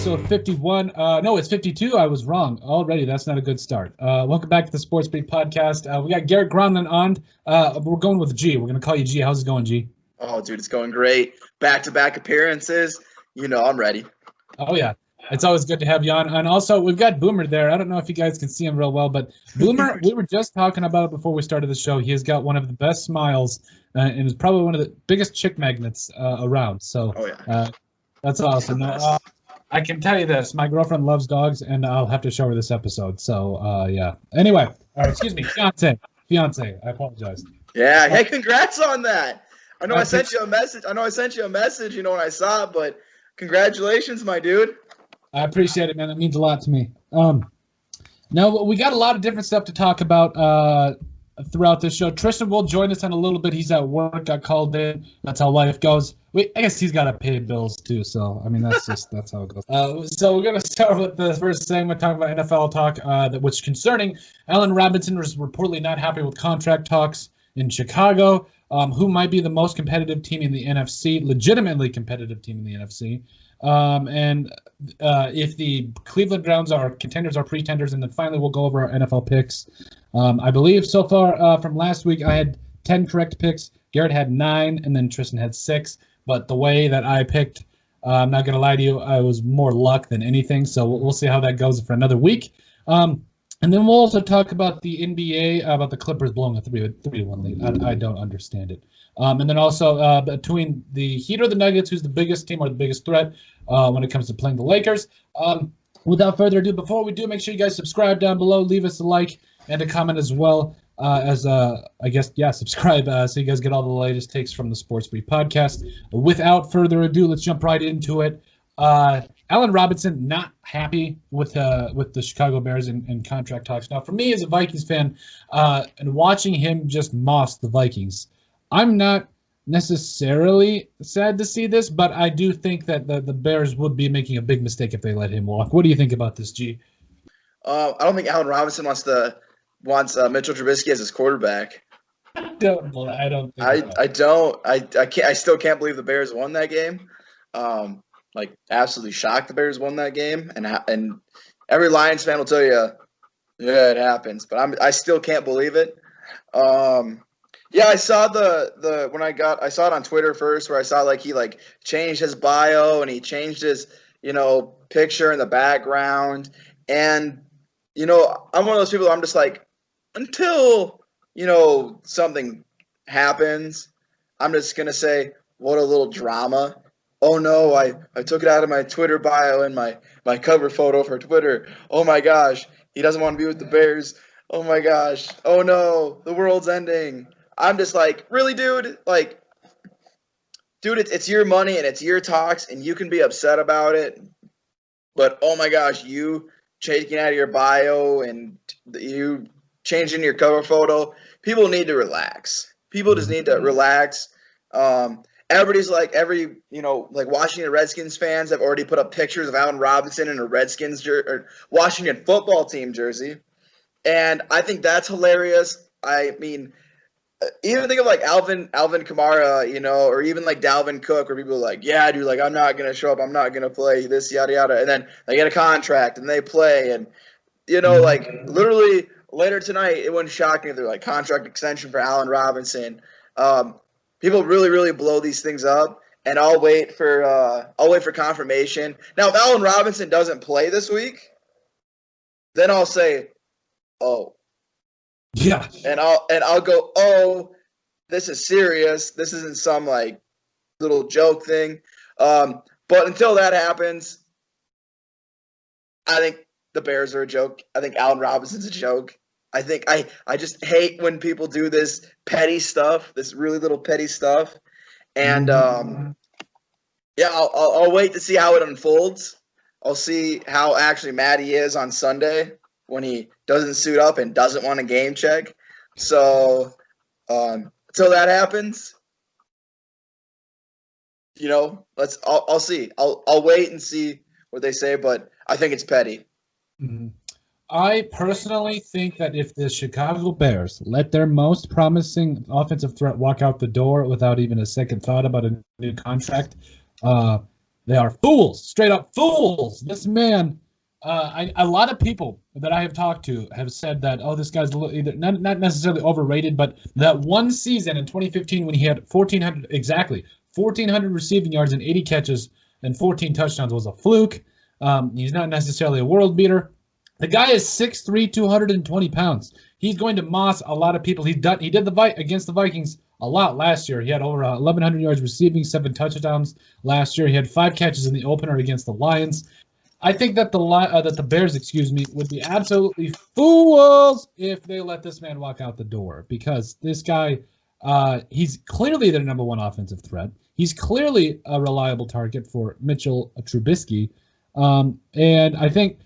episode 51. No, it's 52. I was wrong already. That's not a good start. Welcome back to the Sports Beat Podcast. We got Garrett Gronlund on. We're going with G. We're going to call you G. How's it going, G? Oh, dude, it's going great. Back-to-back appearances. You know, I'm ready. Oh, yeah. It's always good to have you on. And also, we've got Boomer there. I don't know if you guys can see him real well, but Boomer, we were just talking about it before we started the show. He has got one of the best smiles and is probably one of the biggest chick magnets around. So that's awesome. I can tell you this. My girlfriend loves dogs, and I'll have to show her this episode. So, yeah. Anyway, all right, excuse me. Fiance. I apologize. Yeah. Hey, congrats on that. I know I sent you a message. You know, when I saw it, but congratulations, my dude. I appreciate it, man. That means a lot to me. Now, we got a lot of different stuff to talk about throughout this show. Tristan will join us in a little bit. He's at work, got called in. That's how life goes. I guess he's got to pay bills, too. So, I mean, that's how it goes. So we're going to start with the first thing. We're talking about NFL talk, which concerning Allen Robinson was reportedly not happy with contract talks in Chicago, who might be the most competitive team in the NFC, legitimately competitive team in the NFC. And if the Cleveland Browns are contenders or pretenders, and then finally we'll go over our NFL picks. I believe so far from last week I had 10 correct picks. Garrett had 9, and then Tristan had 6. But the way that I picked, I'm not going to lie to you, I was more luck than anything. So we'll see how that goes for another week. And then we'll also talk about the NBA, about the Clippers blowing a 3-1 lead. I don't understand it. And then also between the Heat or the Nuggets, who's the biggest team or the biggest threat when it comes to playing the Lakers. Without further ado, before we do, make sure you guys subscribe down below, leave us a like and a comment as well as, subscribe so you guys get all the latest takes from the Sports Beat Podcast. Without further ado, let's jump right into it. Allen Robinson not happy with the Chicago Bears and contract talks. Now, for me as a Vikings fan, and watching him just moss the Vikings, I'm not necessarily sad to see this, but I do think that the Bears would be making a big mistake if they let him walk. What do you think about this, G? I don't think Allen Robinson wants Mitchell Trubisky as his quarterback. I don't. I still can't believe the Bears won that game. Absolutely shocked the Bears won that game, and every Lions fan will tell you, yeah, it happens. But I still can't believe it. Yeah, I saw I saw it on Twitter first, where I saw he changed his bio and he changed his picture in the background, and I'm one of those people. I'm just until something happens, I'm just gonna say what a little drama. Oh no, I took it out of my Twitter bio and my cover photo for Twitter. Oh my gosh, he doesn't want to be with the Bears. Oh my gosh. Oh no, the world's ending. I'm just really, dude? Dude, it's your money and it's your talks and you can be upset about it. But oh my gosh, you taking out of your bio and you changing your cover photo, people need to relax. People just need to relax. Everybody's Washington Redskins fans have already put up pictures of Allen Robinson in a Redskins or Washington football team jersey. And I think that's hilarious. I mean, even think of Alvin Kamara, or even Dalvin Cook, where people are yeah, dude, I'm not going to show up. I'm not going to play this, yada, yada. And then they get a contract and they play. And, literally later tonight, it wouldn't shock me if they're contract extension for Allen Robinson. People really, really blow these things up, and I'll wait for confirmation. Now, if Allen Robinson doesn't play this week, then I'll say, oh, yeah, and I'll go, oh, this is serious. This isn't some little joke thing. But until that happens, I think the Bears are a joke. I think Allen Robinson's a joke. I think I just hate when people do this petty stuff, this really little petty stuff. And, I'll wait to see how it unfolds. I'll see how actually mad he is on Sunday when he doesn't suit up and doesn't want a game check. So until that happens, I'll see. I'll wait and see what they say, but I think it's petty. Mm-hmm. I personally think that if the Chicago Bears let their most promising offensive threat walk out the door without even a second thought about a new contract, They are fools, straight up fools. This man, a lot of people that I have talked to have said that, oh, this guy's either not necessarily overrated, but that one season in 2015 when he had 1,400 receiving yards and 80 catches and 14 touchdowns was a fluke. He's not necessarily a world beater. The guy is 6'3", 220 pounds. He's going to moss a lot of people. He did the fight against the Vikings a lot last year. He had over 1,100 yards receiving, 7 touchdowns last year. He had 5 catches in the opener against the Lions. I think that the Bears, would be absolutely fools if they let this man walk out the door, because this guy, he's clearly their number one offensive threat. He's clearly a reliable target for Mitchell Trubisky, and I think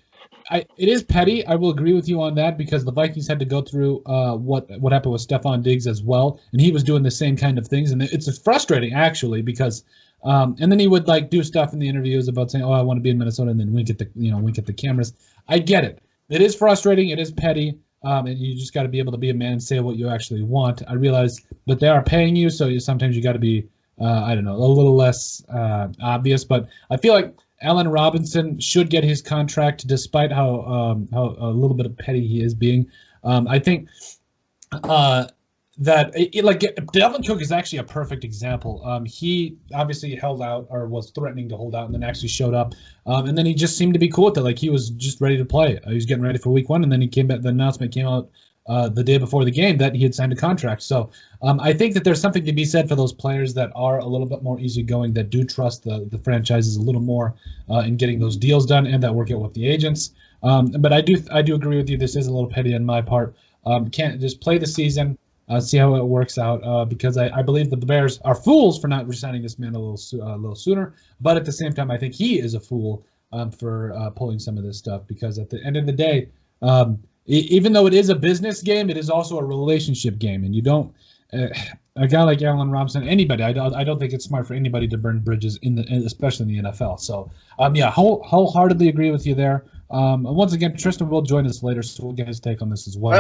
it is petty. I will agree with you on that, because the Vikings had to go through what happened with Stephon Diggs as well, and he was doing the same kind of things, and it's frustrating actually, because and then he would like do stuff in the interviews about saying, "Oh, I want to be in Minnesota," and then wink at the cameras. I get it. It is frustrating. It is petty, and you just got to be able to be a man and say what you actually want. I realize that they are paying you, so sometimes you got to be, I don't know, a little less obvious. But I feel like Allen Robinson should get his contract, despite how a little bit of petty he is being. I think that Dalvin Cook is actually a perfect example. He obviously held out, or was threatening to hold out, and then actually showed up. And then he just seemed to be cool with it. Like, he was just ready to play. He was getting ready for week 1, and then he came back. The announcement came out the day before the game that he had signed a contract. So I think that there's something to be said for those players that are a little bit more easygoing, that do trust the franchises a little more in getting those deals done, and that work out with the agents. But I do agree with you. This is a little petty on my part. Can't just play the season. See how it works out, because I believe that the Bears are fools for not re-signing this man a little sooner. But at the same time, I think he is a fool for pulling some of this stuff, because at the end of the day, even though it is a business game, it is also a relationship game, and you don't. A guy like Allen Robinson, anybody, I don't think it's smart for anybody to burn bridges especially in the NFL. So, wholeheartedly agree with you there. Once again, Tristan will join us later, so we'll get his take on this as well.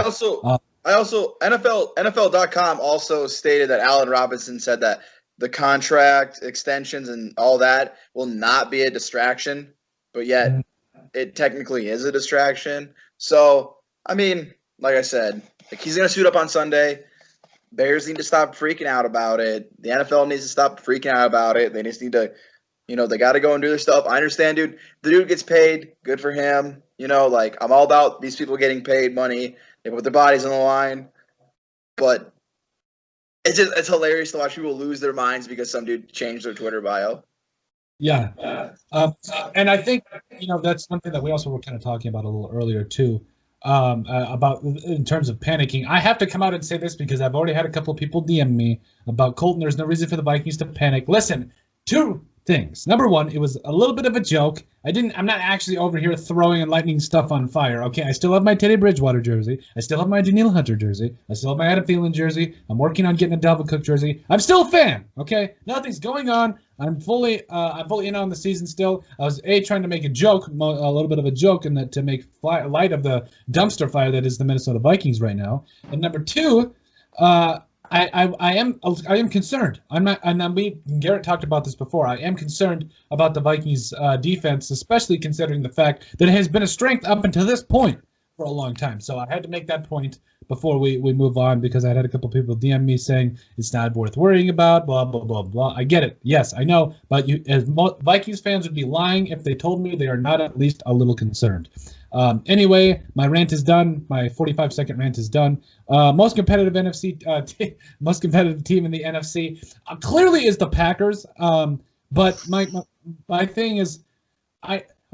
I also NFL.com also stated that Allen Robinson said that the contract extensions and all that will not be a distraction, but yet it technically is a distraction. So, I mean, like I said, he's going to suit up on Sunday. Bears need to stop freaking out about it. The NFL needs to stop freaking out about it. They just need to, they got to go and do their stuff. I understand, dude. The dude gets paid. Good for him. I'm all about these people getting paid money. They put their bodies on the line. But it's hilarious to watch people lose their minds because some dude changed their Twitter bio. Yeah. And I think, that's something that we also were kind of talking about a little earlier too, about in terms of panicking. I have to come out and say this because I've already had a couple of people DM me about Colton. There's no reason for the Vikings to panic. Listen, 2 things. Number 1, it was a little bit of a joke. I'm not actually over here throwing and lighting stuff on fire. Okay, I still have my Teddy Bridgewater jersey. I still have my Danielle Hunter jersey. I still have my Adam Thielen jersey. I'm working on getting a Dalvin Cook jersey. I'm still a fan. Okay, nothing's going on. I'm fully in on the season still. I was trying to make a joke, a little bit of a joke, and that to make light of the dumpster fire that is the Minnesota Vikings right now. And number 2, I am concerned. Garrett talked about this before. I am concerned about the Vikings defense, especially considering the fact that it has been a strength up until this point for a long time. So I had to make that point before we move on, because I had a couple people DM me saying it's not worth worrying about, blah, blah, blah, blah. I get it. Yes, I know. But Vikings fans would be lying if they told me they are not at least a little concerned. Anyway, my rant is done. My 45-second rant is done. Most competitive most competitive team in the NFC clearly is the Packers. But my thing is,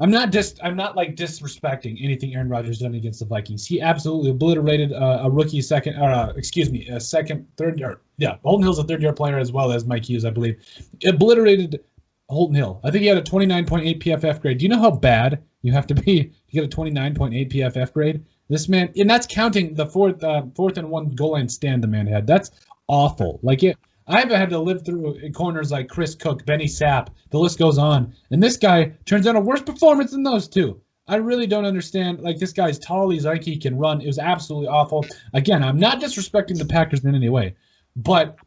I'm not disrespecting anything Aaron Rodgers done against the Vikings. He absolutely obliterated a rookie third year. Yeah, Holton Hill's a third-year player as well as Mike Hughes, I believe. Obliterated Holton Hill. I think he had a 29.8 PFF grade. Do you know how bad you have to be to get a 29.8 PFF grade? This man, and that's counting the fourth and 1 goal line stand the man had. That's awful. I've had to live through corners like Chris Cook, Benny Sapp, the list goes on. And this guy turns out a worse performance than those 2. I really don't understand. This guy's tall, he's like he can run. It was absolutely awful. Again, I'm not disrespecting the Packers in any way, but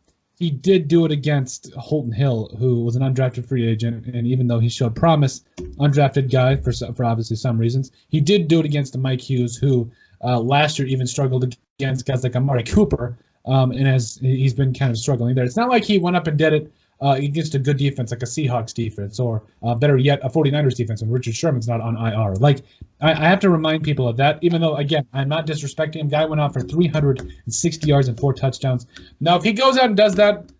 he did do it against Holton Hill, who was an undrafted free agent, and even though he showed promise, undrafted guy for obviously some reasons, he did do it against Mike Hughes, who last year even struggled against guys like Amari Cooper, and he's been kind of struggling there. It's not like he went up and did it against a good defense like a Seahawks defense, or better yet, a 49ers defense when Richard Sherman's not on IR. Like, I have to remind people of that, even though, again, I'm not disrespecting him. Guy went out for 360 yards and 4 touchdowns. Now, if he goes out and does that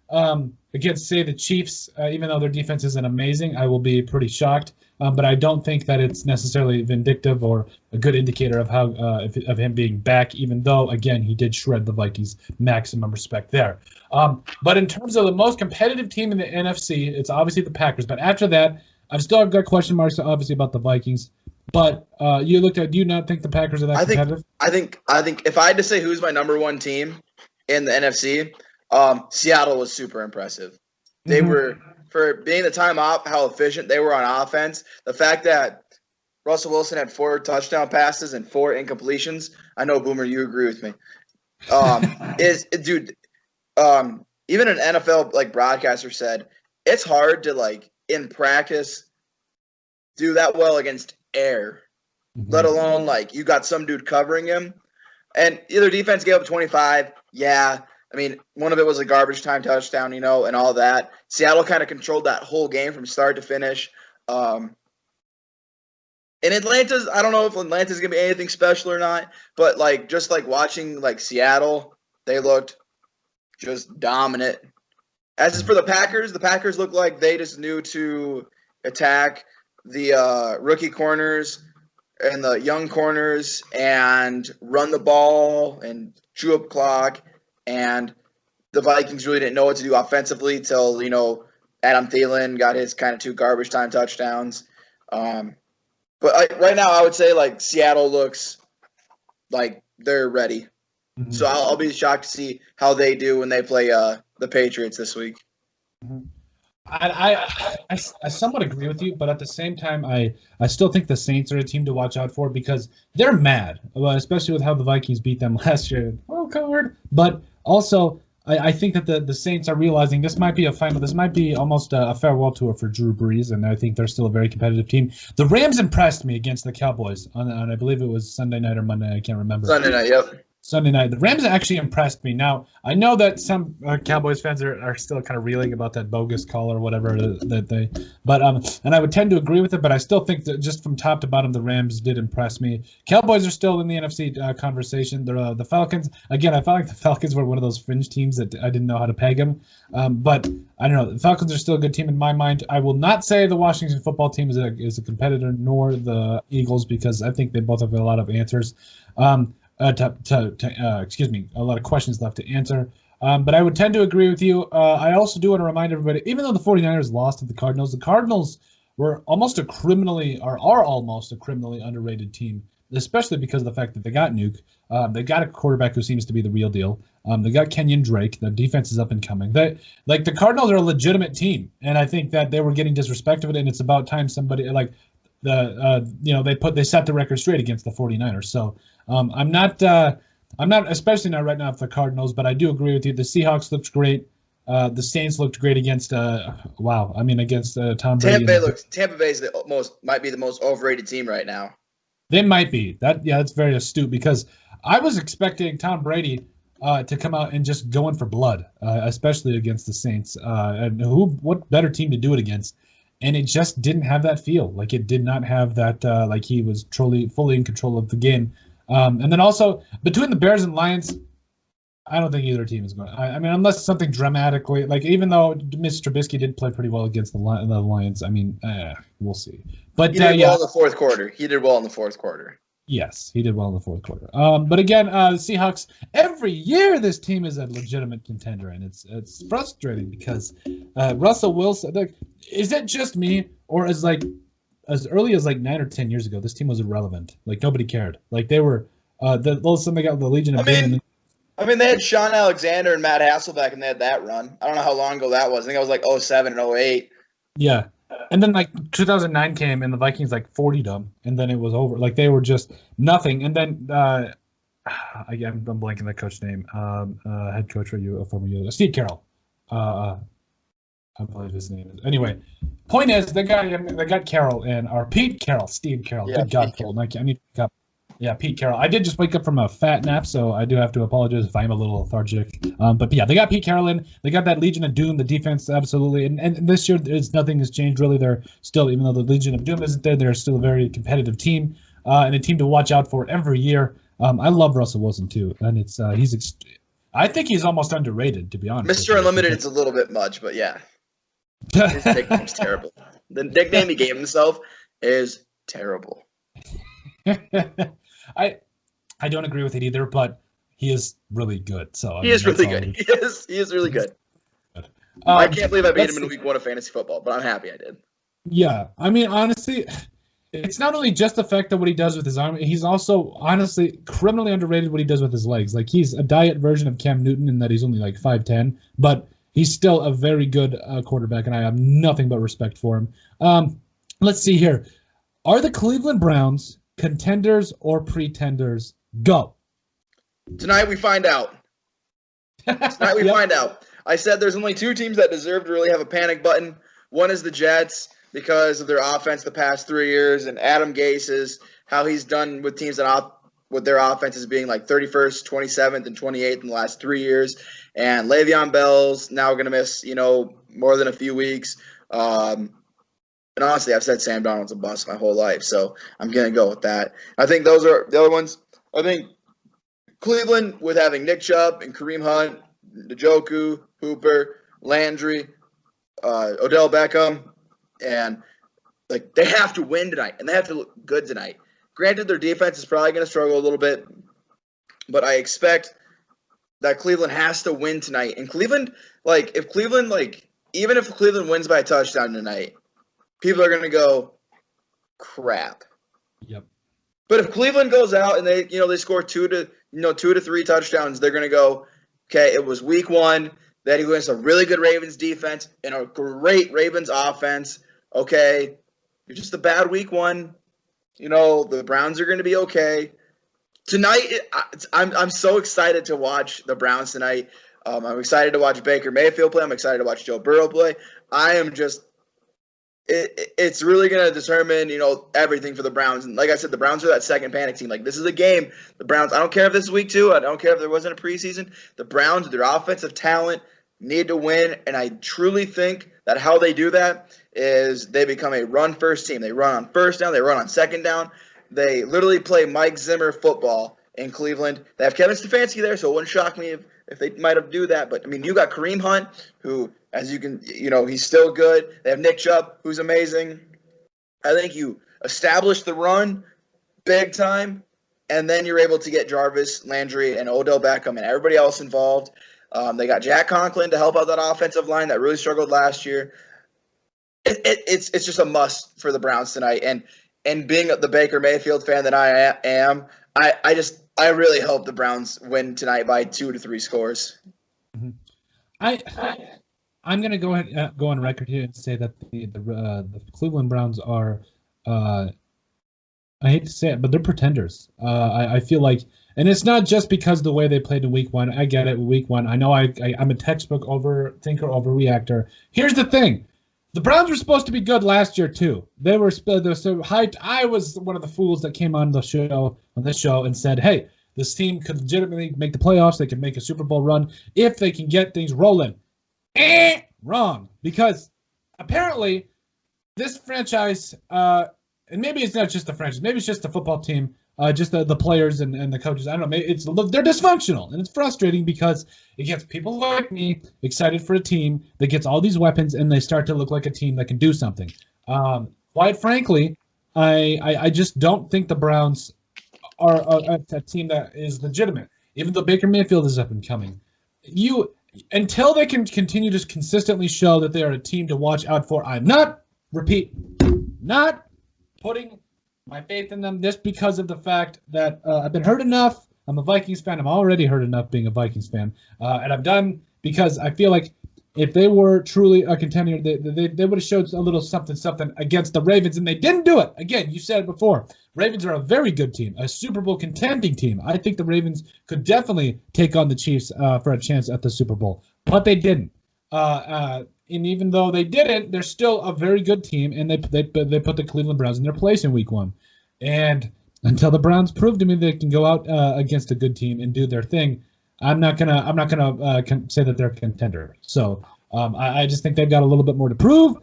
against, say, the Chiefs, even though their defense isn't amazing, I will be pretty shocked. But I don't think that it's necessarily vindictive or a good indicator of how of him being back, even though, again, he did shred the Vikings. Maximum respect there. But in terms of the most competitive team in the NFC, it's obviously the Packers. But after that, I've still got question marks, obviously, about the Vikings. But do you not think the Packers are that competitive? I think if I had to say who's my number one team in the NFC, Seattle was super impressive. They were, for being the time off, how efficient they were on offense. The fact that Russell Wilson had 4 touchdown passes and 4 incompletions. I know, Boomer, you agree with me. Even an NFL broadcaster said it's hard to in practice do that well against air, let alone you got some dude covering him. And either defense gave up 25. Yeah. I mean, one of it was a garbage time touchdown, and all that. Seattle kind of controlled that whole game from start to finish. And Atlanta's, I don't know if Atlanta's going to be anything special or not, but watching Seattle, they looked just dominant. As is for the Packers looked like they just knew to attack the rookie corners and the young corners and run the ball and chew up clock. And the Vikings really didn't know what to do offensively till, Adam Thielen got his kind of 2 garbage time touchdowns. But right now I would say Seattle looks like they're ready. So I'll be shocked to see how they do when they play the Patriots this week. I somewhat agree with you, but at the same time, I still think the Saints are a team to watch out for because they're mad, especially with how the Vikings beat them last year. Wild card. But also, I think that the Saints are realizing this might be a final. This might be almost a farewell tour for Drew Brees, and I think they're still a very competitive team. The Rams impressed me against the Cowboys on I believe it was Sunday night or Monday. I can't remember. Sunday night, yep. Sunday night. The Rams actually impressed me. Now, I know that some Cowboys fans are still kind of reeling about that bogus call or whatever and I would tend to agree with it, but I still think that just from top to bottom, the Rams did impress me. Cowboys are still in the NFC conversation. They're the Falcons. Again, I felt like the Falcons were one of those fringe teams that I didn't know how to peg them. But I don't know. The Falcons are still a good team in my mind. I will not say the Washington football team is a competitor, nor the Eagles, because I think they both have a lot of answers. A lot of questions left to answer. But I would tend to agree with you. I also do want to remind everybody, even though the 49ers lost to the Cardinals are almost a criminally underrated team, especially because of the fact that they got Nuke. They got a quarterback who seems to be the real deal. They got Kenyon Drake. The defense is up and coming. The Cardinals are a legitimate team, and I think that they were getting disrespected, and it's about time somebody they set the record straight against the 49ers. So I'm not especially not right now for the Cardinals, but I do agree with you. The Seahawks looked great. The Saints looked great against Tom Brady. Tampa Bay is might be the most overrated team right now. They might be. That's very astute because I was expecting Tom Brady to come out and just go in for blood, especially against the Saints. And what better team to do it against? And it just didn't have that feel. It did not have that, he was fully in control of the game. And then also, between the Bears and Lions, I don't think either team is going to. I mean, unless something dramatically, even though Mr. Trubisky did play pretty well against the Lions, I mean, we'll see. But he did well in the fourth quarter. Yes, he did well in the fourth quarter. But again, the Seahawks, every year this team is a legitimate contender, and it's frustrating because Russell Wilson, is it just me, or is as early as 9 or 10 years ago, this team was irrelevant. Nobody cared. They were all of a sudden they got the Legion of Boom. I mean, they had Sean Alexander and Matt Hasselbeck, and they had that run. I don't know how long ago that was. I think it was 2007 and 2008. Yeah. And then 2009 came and the Vikings 40'd them, and then it was over. They were just nothing. And then I'm blanking the coach name. Head coach for you, former U. Steve Carroll. I believe his name is. Anyway, point is, they got Carroll in, or Pete Carroll, Steve Carroll. Yeah, Good God, Pete Colton. I need to wake up. Yeah, Pete Carroll. I did just wake up from a fat nap, so I do have to apologize if I'm a little lethargic. But yeah, they got Pete Carroll in. They got that Legion of Doom, the defense, absolutely. And this year, nothing has changed really. They're still, even though the Legion of Doom isn't there, they're still a very competitive team and a team to watch out for every year. I love Russell Wilson too, and it's I think he's almost underrated, to be honest. Mr. Unlimited is a little bit much, but yeah. His nickname's terrible. The nickname he gave himself is terrible. I don't agree with it either, but he is really good. So he is really good. He is really good. I can't believe I beat him in week 1 of fantasy football, but I'm happy I did. Yeah, I mean, honestly, it's not only just the fact of what he does with his arm. He's also, honestly, criminally underrated what he does with his legs. Like, he's a diet version of Cam Newton in that he's only like 5'10", but he's still a very good quarterback, and I have nothing but respect for him. Let's see here. Are the Cleveland Browns contenders or pretenders? Go. Tonight we find out. Tonight we find out. I said there's only 2 teams that deserve to really have a panic button. One is the Jets because of their offense the past 3 years, and Adam Gase's how he's done with teams with their offenses being like 31st, 27th, and 28th in the last 3 years. And Le'Veon Bell's now going to miss, more than a few weeks. And honestly, I've said Sam Darnold's a bust my whole life, so I'm going to go with that. I think those are the other ones. I think Cleveland with having Nick Chubb and Kareem Hunt, Njoku, Hooper, Landry, Odell Beckham, and like they have to win tonight, and they have to look good tonight. Granted, their defense is probably going to struggle a little bit, but I expect that Cleveland has to win tonight. And Cleveland, even if Cleveland wins by a touchdown tonight, people are going to go, crap. Yep. But if Cleveland goes out and they score 2 to 3 touchdowns, they're going to go, okay, it was week 1 that he wins a really good Ravens defense and a great Ravens offense. Okay, you're just a bad week 1. The Browns are going to be okay. Tonight, I'm so excited to watch the Browns tonight. I'm excited to watch Baker Mayfield play. I'm excited to watch Joe Burrow play. I am just it's really going to determine, everything for the Browns. And like I said, the Browns are that second panic team. Like, this is a game. The Browns, I don't care if this is week 2. I don't care if there wasn't a preseason. The Browns, their offensive talent, need to win. And I truly think that how they do that is they become a run-first team. They run on first down. They run on second down. They literally play Mike Zimmer football in Cleveland. They have Kevin Stefanski there, so it wouldn't shock me if they might have do that. But, I mean, you got Kareem Hunt, who, as you can, he's still good. They have Nick Chubb, who's amazing. I think you establish the run big time, and then you're able to get Jarvis Landry and Odell Beckham and everybody else involved. They got Jack Conklin to help out that offensive line that really struggled last year. It's just a must for the Browns tonight. And being the Baker Mayfield fan that I am, I really hope the Browns win tonight by 2 to 3 scores. Mm-hmm. I'm going to go on record here and say that the Cleveland Browns are, I hate to say it, but they're pretenders. I feel like, and it's not just because of the way they played in week 1. I get it, week 1. I know I'm a textbook overthinker, overreactor. Here's the thing. The Browns were supposed to be good last year, too. They were so hyped. I was one of the fools that came on this show and said, hey, this team could legitimately make the playoffs. They can make a Super Bowl run if they can get things rolling. Wrong. Because apparently this franchise, and maybe it's not just the franchise, maybe it's just the football team, just the players and the coaches. I don't know. They're dysfunctional, and it's frustrating because it gets people like me excited for a team that gets all these weapons, and they start to look like a team that can do something. Quite frankly, I just don't think the Browns are a team that is legitimate, even though Baker Mayfield is up and coming. Until they can continue to consistently show that they are a team to watch out for, I'm not putting my faith in them just because of the fact that I've been hurt enough. I'm a Vikings fan. I'm already hurt enough being a Vikings fan. And I'm done because I feel like if they were truly a contender, they would have showed a little something against the Ravens, and they didn't do it. Again, you said it before. Ravens are a very good team, a Super Bowl contending team. I think the Ravens could definitely take on the Chiefs for a chance at the Super Bowl, but they didn't. And even though they didn't, they're still a very good team, and they put the Cleveland Browns in their place in Week 1. And until the Browns prove to me they can go out against a good team and do their thing, I'm not gonna say that they're a contender. So I just think they've got a little bit more to prove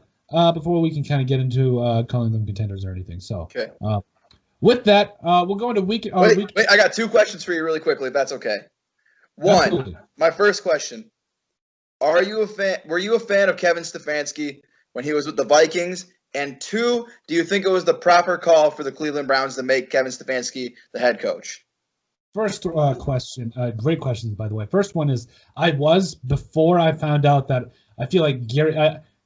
before we can kind of get into calling them contenders or anything. So Okay. With that, we'll go into week. Wait, I got 2 questions for you really quickly, if that's okay. One, Absolutely. My first question. Were you a fan of Kevin Stefanski when he was with the Vikings? And 2, do you think it was the proper call for the Cleveland Browns to make Kevin Stefanski the head coach? First question, great questions, by the way. First one is, before I found out that I feel like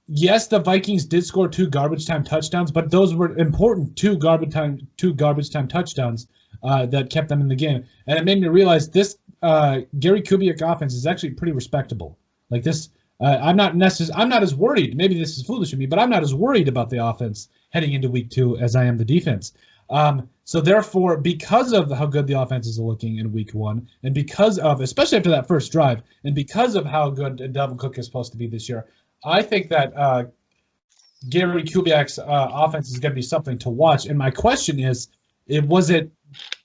yes, the Vikings did score 2 garbage time touchdowns, but those were important 2 garbage time touchdowns that kept them in the game. And it made me realize this Gary Kubiak offense is actually pretty respectable. Like this, I'm not as worried. Maybe this is foolish of me, but I'm not as worried about the offense heading into week 2 as I am the defense. So therefore, because of how good the offense is looking in week 1, and because of, especially after that first drive, and because of how good Dalvin Cook is supposed to be this year, I think that Gary Kubiak's offense is going to be something to watch. And my question is, was it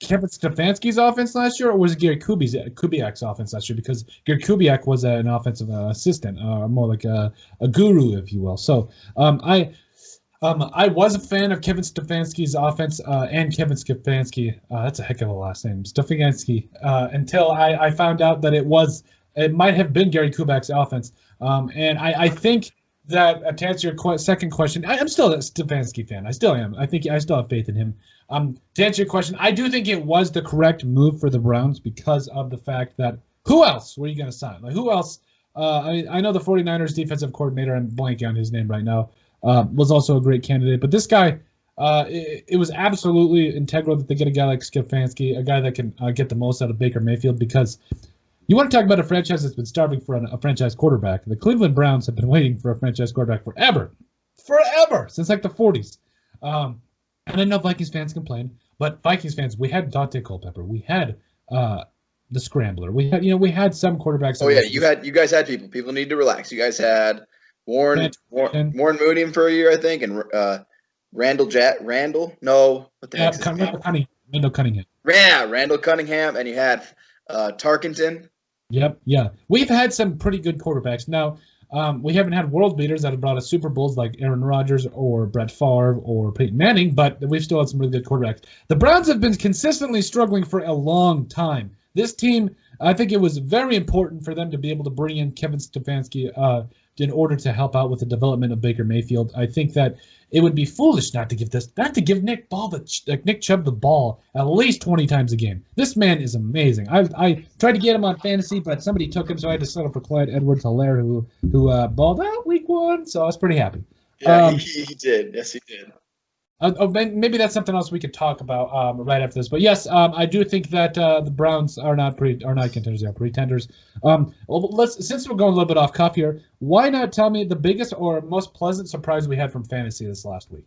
Kevin Stefanski's offense last year, or was it Gary Kubiak's offense last year? Because Gary Kubiak was an offensive assistant, more like a guru, if you will. So I was a fan of Kevin Stefanski's offense and Kevin Stefanski. That's a heck of a last name, Stefanski. Until I found out that it might have been Gary Kubiak's offense. And I think that to answer your second question, I'm still a Stefanski fan. I still am. I think I still have faith in him. To answer your question, I do think it was the correct move for the Browns because of the fact that who else were you going to sign? Like who else? I know the 49ers defensive coordinator, I'm blanking on his name right now, was also a great candidate. But this guy, it was absolutely integral that they get a guy like Stefanski, a guy that can get the most out of Baker Mayfield, because you want to talk about a franchise that's been starving for a franchise quarterback. The Cleveland Browns have been waiting for a franchise quarterback forever, since like the 40s. And I know Vikings fans complain, but Vikings fans, we had Dante Culpepper, we had the Scrambler, we had some quarterbacks. Oh yeah, you guys had people. People need to relax. You guys had Warren Mooney for a year, I think, and Randall. No, what the heck? Randall Cunningham. Yeah, Randall Cunningham, and you had Tarkenton. Yep, yeah. We've had some pretty good quarterbacks. Now, we haven't had world beaters that have brought us Super Bowls like Aaron Rodgers or Brett Favre or Peyton Manning, but we've still had some really good quarterbacks. The Browns have been consistently struggling for a long time. This team, I think it was very important for them to be able to bring in Kevin Stefanski in order to help out with the development of Baker Mayfield. I think that it would be foolish not to give Nick Chubb the ball at least 20 times a game. This man is amazing. I tried to get him on fantasy, but somebody took him, so I had to settle for Clyde Edwards-Helaire, who balled out week 1. So I was pretty happy. Yeah, he did. Yes, he did. Maybe that's something else we could talk about right after this. But yes, I do think that the Browns are not contenders; they are pretenders. Since we're going a little bit off cuff here, why not tell me the biggest or most pleasant surprise we had from fantasy this last week?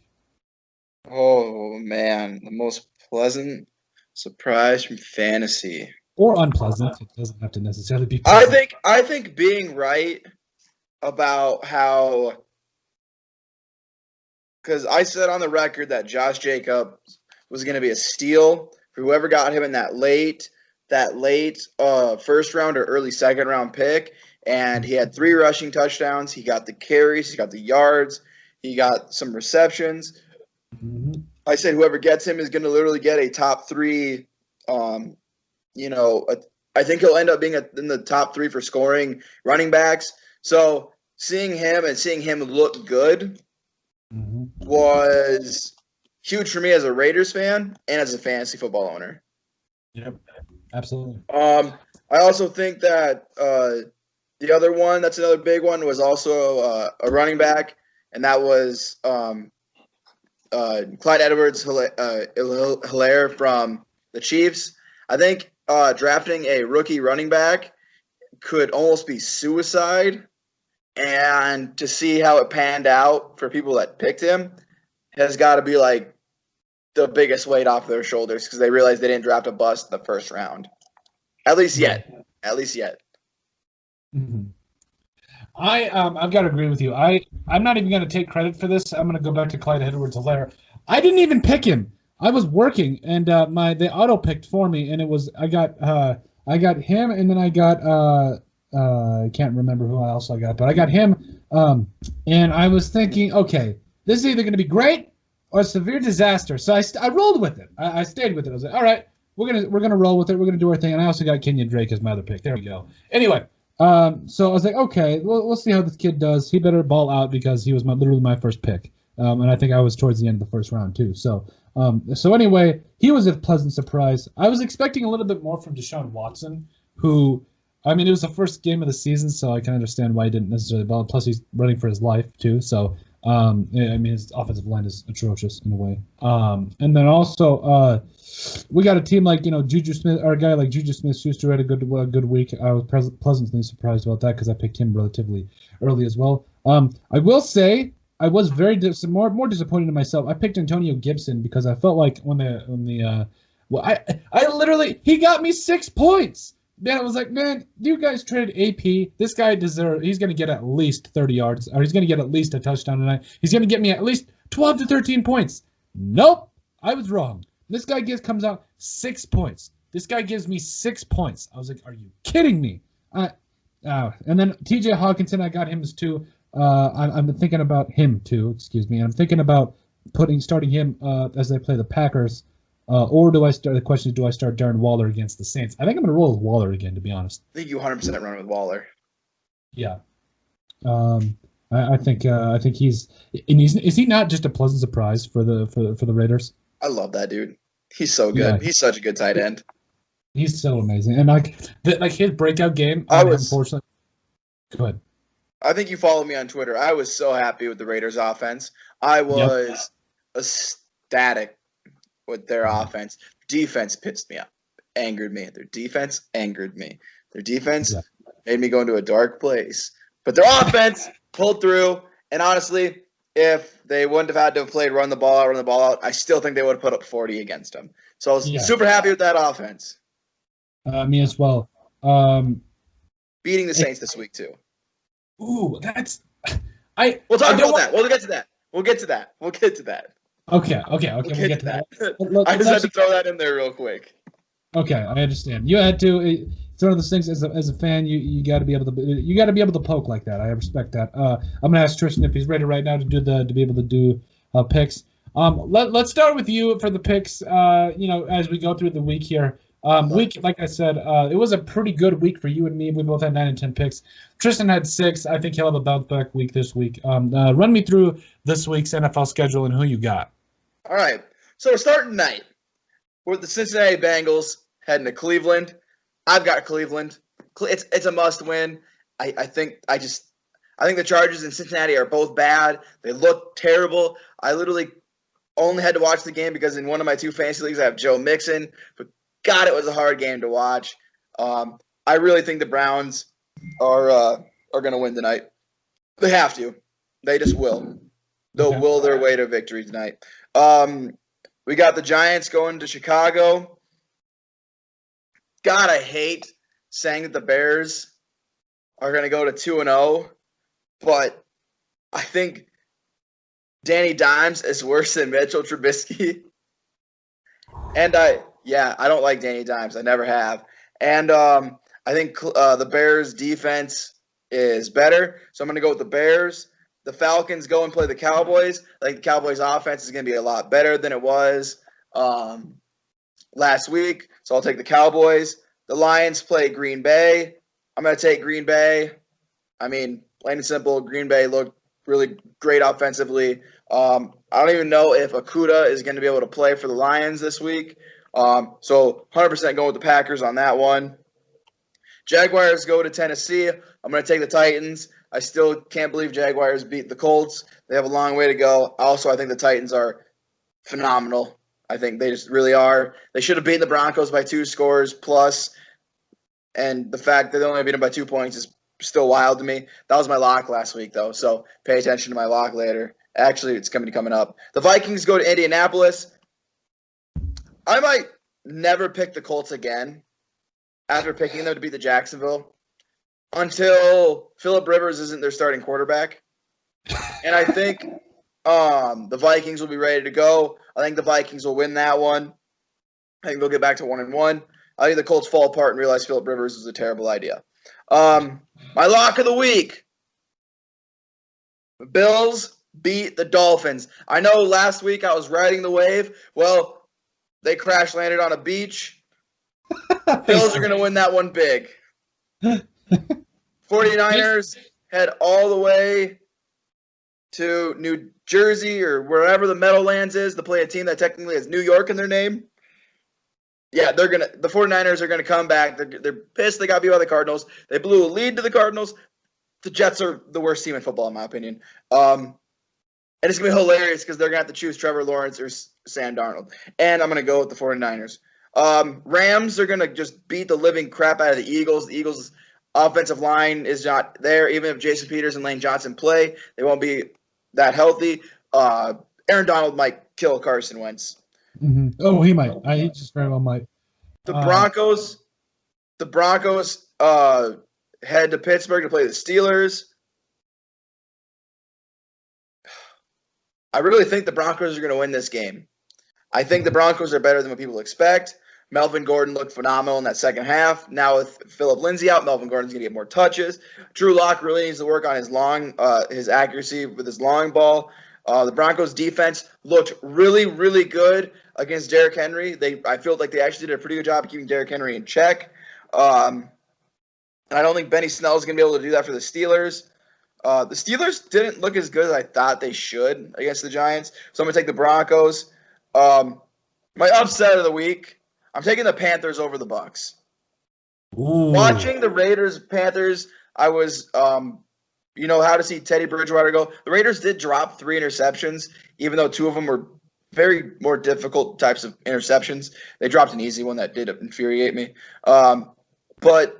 Oh man, the most pleasant surprise from fantasy, or unpleasant. It doesn't have to necessarily be pleasant. I think being right about how. Because I said on the record that Josh Jacobs was going to be a steal for whoever got him in that late first round or early second round pick, and he had 3 rushing touchdowns. He got the carries, he got the yards, he got some receptions. Mm-hmm. I said whoever gets him is going to literally get a top 3. I think he'll end up being in the top 3 for scoring running backs. So seeing him look good. Mm-hmm. Was huge for me as a Raiders fan and as a fantasy football owner. Yep, absolutely. I also think that the other one, that's another big one, was also a running back, and that was Clyde Edwards-Helaire from the Chiefs. I think drafting a rookie running back could almost be suicide. And to see how it panned out for people that picked him has got to be like the biggest weight off their shoulders because they realized they didn't draft a bust in the first round. At least yet. Mm-hmm. I've got to agree with you. I'm not even going to take credit for this. I'm going to go back to Clyde Edwards-Helaire. I didn't even pick him. I was working, and they auto picked for me, and it was I got him, and then I got I can't remember who else I got, but I got him. And I was thinking, okay, this is either going to be great or a severe disaster. So I rolled with it. I stayed with it. I was like, all right, we're gonna roll with it. We're gonna do our thing. And I also got Kenyon Drake as my other pick. There we go. Anyway. So I was like, okay, we'll see how this kid does. He better ball out because he was literally my first pick. And I think I was towards the end of the first round too. So anyway, he was a pleasant surprise. I was expecting a little bit more from Deshaun Watson, who, I mean, it was the first game of the season, so I can understand why he didn't necessarily ball. Plus, he's running for his life too. So, I mean, his offensive line is atrocious in a way. And then also, we got a team like, Juju Smith, or a guy like Juju Smith-Schuster had a good week. I was pleasantly surprised about that because I picked him relatively early as well. I will say I was very more disappointed in myself. I picked Antonio Gibson because I felt like I literally, he got me 6 points. Man, I was like, man, you guys traded AP. This guy he's going to get at least 30 yards, or he's going to get at least a touchdown tonight. He's going to get me at least 12 to 13 points. Nope, I was wrong. This guy comes out 6 points. This guy gives me 6 points. I was like, are you kidding me? And then TJ Hawkinson, I got him as 2. I'm thinking about him too, excuse me. I'm thinking about starting him as they play the Packers. Or do I start? The question is, do I start Darren Waller against the Saints? I think I'm going to roll with Waller again, to be honest. I think you 100% run with Waller. Yeah. I think he's is he not just a pleasant surprise for the Raiders? I love that dude. He's so good. Yeah. He's such a good tight end. He's so amazing, and like his breakout game. Unfortunately, go ahead. I think you follow me on Twitter. I was so happy with the Raiders' offense. I was ecstatic with their offense. Defense pissed me off, angered me. Their defense angered me. Their defense made me go into a dark place. But their offense pulled through. And honestly, if they wouldn't have had to have played run the ball out, I still think they would have put up 40 against them. So I was super happy with that offense. Me as well. Beating the Saints this week too. Ooh, we'll talk about that. We'll get to that. We'll get to that. Okay. We'll get to that. I just had to throw that in there real quick. Okay, I understand. You had to. It's one of those things as a fan. You got to be able to poke like that. I respect that. I'm gonna ask Tristan if he's ready right now to be able to do picks. Let's start with you for the picks. As we go through the week here. Week, like I said, it was a pretty good week for you and me. We both had 9 and 10 picks. Tristan had 6. I think he'll have a bounce back week this week. Run me through this week's NFL schedule and who you got. All right. So we're starting tonight with the Cincinnati Bengals heading to Cleveland. I've got Cleveland. It's a must win. I think the Chargers and Cincinnati are both bad. They look terrible. I literally only had to watch the game because in one of my 2 fantasy leagues I have Joe Mixon. But God, it was a hard game to watch. I really think the Browns are going to win tonight. They have to. They just will. They'll will their way to victory tonight. We got the Giants going to Chicago. God, I hate saying that the Bears are going to go to 2-0, but I think Danny Dimes is worse than Mitchell Trubisky. And I don't like Danny Dimes. I never have. And I think the Bears' defense is better, so I'm going to go with the Bears. The Falcons go and play the Cowboys. I think the Cowboys' offense is going to be a lot better than it was last week, so I'll take the Cowboys. The Lions play Green Bay. I'm going to take Green Bay. I mean, plain and simple, Green Bay looked really great offensively. I don't even know if Okudah is going to be able to play for the Lions this week. So 100% going with the Packers on that one. Jaguars go to Tennessee. I'm going to take the Titans. I still can't believe Jaguars beat the Colts. They have a long way to go. Also, I think the Titans are phenomenal. I think they just really are. They should have beaten the Broncos by 2 scores plus, and the fact that they only beat them by 2 points is still wild to me. That was my lock last week, though, so pay attention to my lock later. Actually, it's coming up. The Vikings go to Indianapolis. I might never pick the Colts again after picking them to beat the Jacksonville. until Phillip Rivers isn't their starting quarterback. And I think the Vikings will be ready to go. I think the Vikings will win that one. I think they'll get back to 1-1. I think the Colts fall apart and realize Phillip Rivers was a terrible idea. My lock of the week. The Bills beat the Dolphins. I know last week I was riding the wave. Well, they crash landed on a beach. Bills are going to win that one big. 49ers head all the way to New Jersey or wherever the Meadowlands is to play a team that technically has New York in their name. Yeah, the 49ers are going to come back. They're pissed they got beat by the Cardinals. They blew a lead to the Cardinals. The Jets are the worst team in football, in my opinion. And it's going to be hilarious because they're going to have to choose Trevor Lawrence or Sam Darnold. And I'm going to go with the 49ers. Rams are going to just beat the living crap out of the Eagles. The Eagles' offensive line is not there. Even if Jason Peters and Lane Johnson play, they won't be that healthy. Aaron Donald might kill Carson Wentz. Mm-hmm. Oh, he might. He just very well might. The Broncos head to Pittsburgh to play the Steelers. I really think the Broncos are going to win this game. I think the Broncos are better than what people expect. Melvin Gordon looked phenomenal in that second half. Now with Phillip Lindsay out, Melvin Gordon's going to get more touches. Drew Lock really needs to work on his accuracy with his long ball. The Broncos defense looked really, really good against Derrick Henry. I feel like they actually did a pretty good job of keeping Derrick Henry in check. And I don't think Benny Snell is going to be able to do that for the Steelers. The Steelers didn't look as good as I thought they should against the Giants. So I'm going to take the Broncos. My upset of the week, I'm taking the Panthers over the Bucs. Ooh. Watching the Raiders-Panthers, I was how to see Teddy Bridgewater go. The Raiders did drop 3 interceptions, even though 2 of them were very more difficult types of interceptions. They dropped an easy one that did infuriate me. But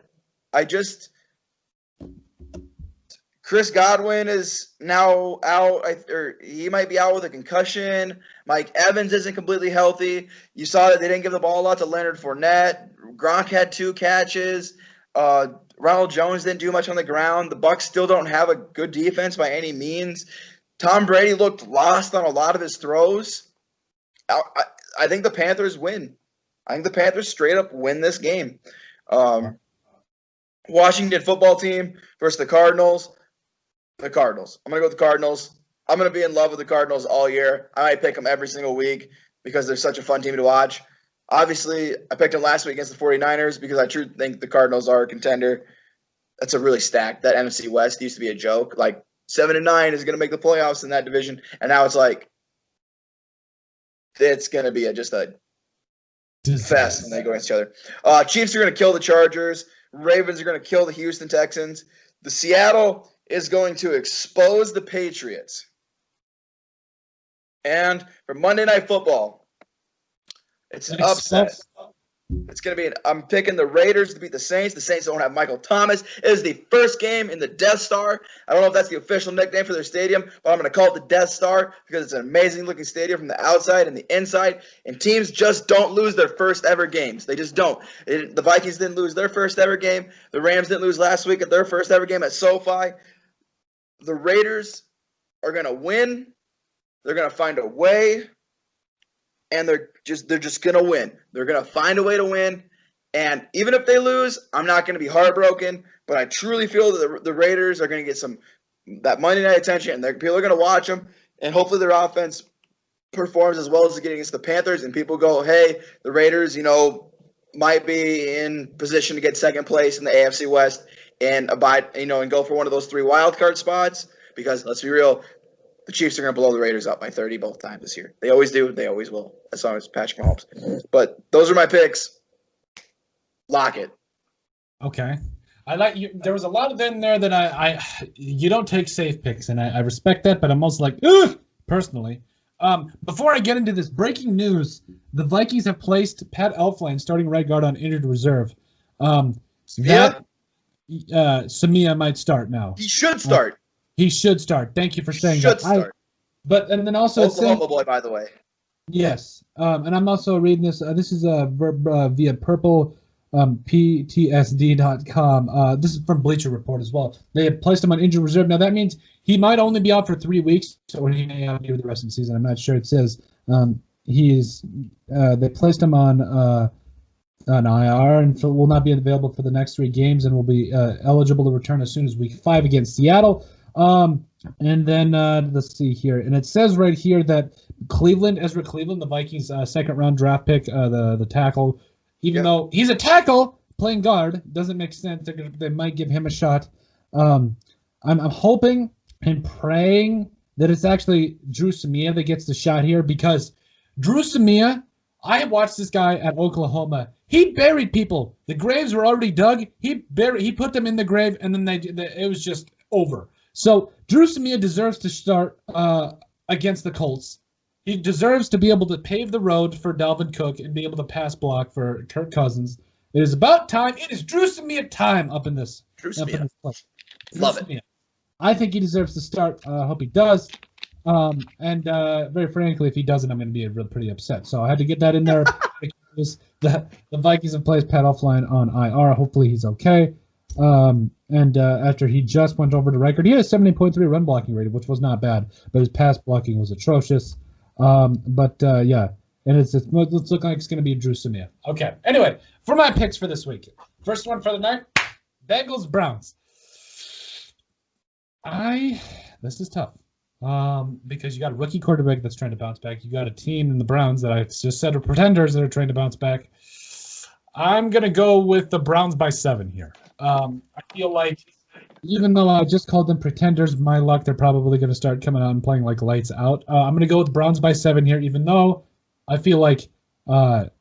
Chris Godwin is now out, or he might be out with a concussion. Mike Evans isn't completely healthy. You saw that they didn't give the ball a lot to Leonard Fournette. Gronk had 2 catches. Ronald Jones didn't do much on the ground. The Bucs still don't have a good defense by any means. Tom Brady looked lost on a lot of his throws. I think the Panthers win. I think the Panthers straight up win this game. Washington football team versus the Cardinals. The Cardinals. I'm going to go with the Cardinals. I'm going to be in love with the Cardinals all year. I might pick them every single week because they're such a fun team to watch. Obviously, I picked them last week against the 49ers because I truly think the Cardinals are a contender. That's a really stacked. That NFC West used to be a joke. Like 7-9 is going to make the playoffs in that division, and now it's like it's going to be just a fest when they go against each other. Chiefs are going to kill the Chargers. Ravens are going to kill the Houston Texans. The Seattle is going to expose the Patriots. And for Monday Night Football, it's an upset. It's going to be I'm picking the Raiders to beat the Saints. The Saints don't have Michael Thomas. It is the first game in the Death Star. I don't know if that's the official nickname for their stadium, but I'm going to call it the Death Star because it's an amazing-looking stadium from the outside and the inside, and teams just don't lose their first ever games. They just don't. The Vikings didn't lose their first ever game. The Rams didn't lose last week at their first ever game at SoFi. The Raiders are going to win. They're going to find a way. And they're just going to win. They're going to find a way to win. And even if they lose, I'm not going to be heartbroken. But I truly feel that the Raiders are going to get that Monday night attention. And people are going to watch them. And hopefully their offense performs as well as it getting against the Panthers. And people go, hey, the Raiders, might be in position to get second place in the AFC West and and go for one of those 3 wild card spots. Because let's be real, the Chiefs are going to blow the Raiders up by 30 both times this year. They always do. They always will, as long as Patrick Mahomes. But those are my picks. Lock it. Okay. I like you. There was a lot of in there that you don't take safe picks, and I respect that, but I'm also like, ugh, personally. Before I get into this, breaking news, the Vikings have placed Pat Elflein, starting right guard, on injured reserve. Samia might start now. He should start. He should start. Thank you for saying that. Should start. And then also Oklahoma boy, by the way. Yes. And I'm also reading this. This is via Purple PTSD.com. This is from Bleacher Report as well. They have placed him on injured reserve. Now, that means he might only be out for 3 weeks, or he may not be for the rest of the season. I'm not sure. It says they placed him on IR and will not be available for the next 3 games and will be eligible to return as soon as week 5 against Seattle. And then let's see here. And it says right here that Ezra Cleveland, the Vikings' second-round draft pick, the tackle, even though he's a tackle playing guard, doesn't make sense. They might give him a shot. I'm hoping and praying that it's actually Drew Samia that gets the shot here, because Drew Samia, I watched this guy at Oklahoma. He buried people. The graves were already dug. He put them in the grave, and then it was just over. So Drew Samia deserves to start against the Colts. He deserves to be able to pave the road for Dalvin Cook and be able to pass block for Kirk Cousins. It is about time. It is Drew Samia time up in this. Drew Samia. Love it. I think he deserves to start. I hope he does. And very frankly, if he doesn't, I'm going to be pretty upset. So I had to get that in there. The Vikings have placed Pat Elflein on IR. Hopefully he's okay. And after he just went over the record, he had a 70.3 run blocking rating, which was not bad, but his pass blocking was atrocious. Yeah, and it's looking like it's going to be Drew Samia. Okay. Anyway, for my picks for this week, first one for the night: Bengals Browns. This is tough. Because you got a rookie quarterback that's trying to bounce back. You got a team in the Browns that I just said are pretenders that are trying to bounce back. I'm going to go with the Browns by 7 here. I feel like even though I just called them pretenders, my luck, they're probably going to start coming out and playing like lights out. I'm going to go with Browns by 7 here, even though I feel like Burrow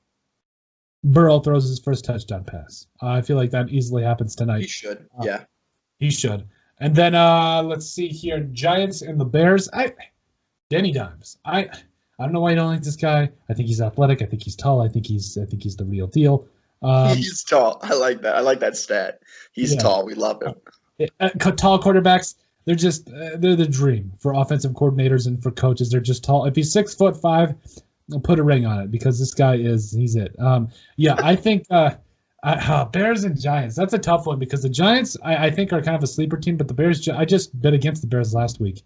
throws his first touchdown pass. I feel like that easily happens tonight. He should, yeah. He should. And then let's see here, Giants and the Bears. Danny Dimes. I don't know why you don't like this guy. I think he's athletic. I think he's tall. I think he's the real deal. He's tall. I like that. I like that stat. He's tall. We love him. Tall quarterbacks, they're the dream for offensive coordinators and for coaches. They're just tall. If he's 6'5", I'll put a ring on it because this guy he's it. I think Bears and Giants. That's a tough one because the Giants I think are kind of a sleeper team, but the Bears, I just bet against the Bears last week.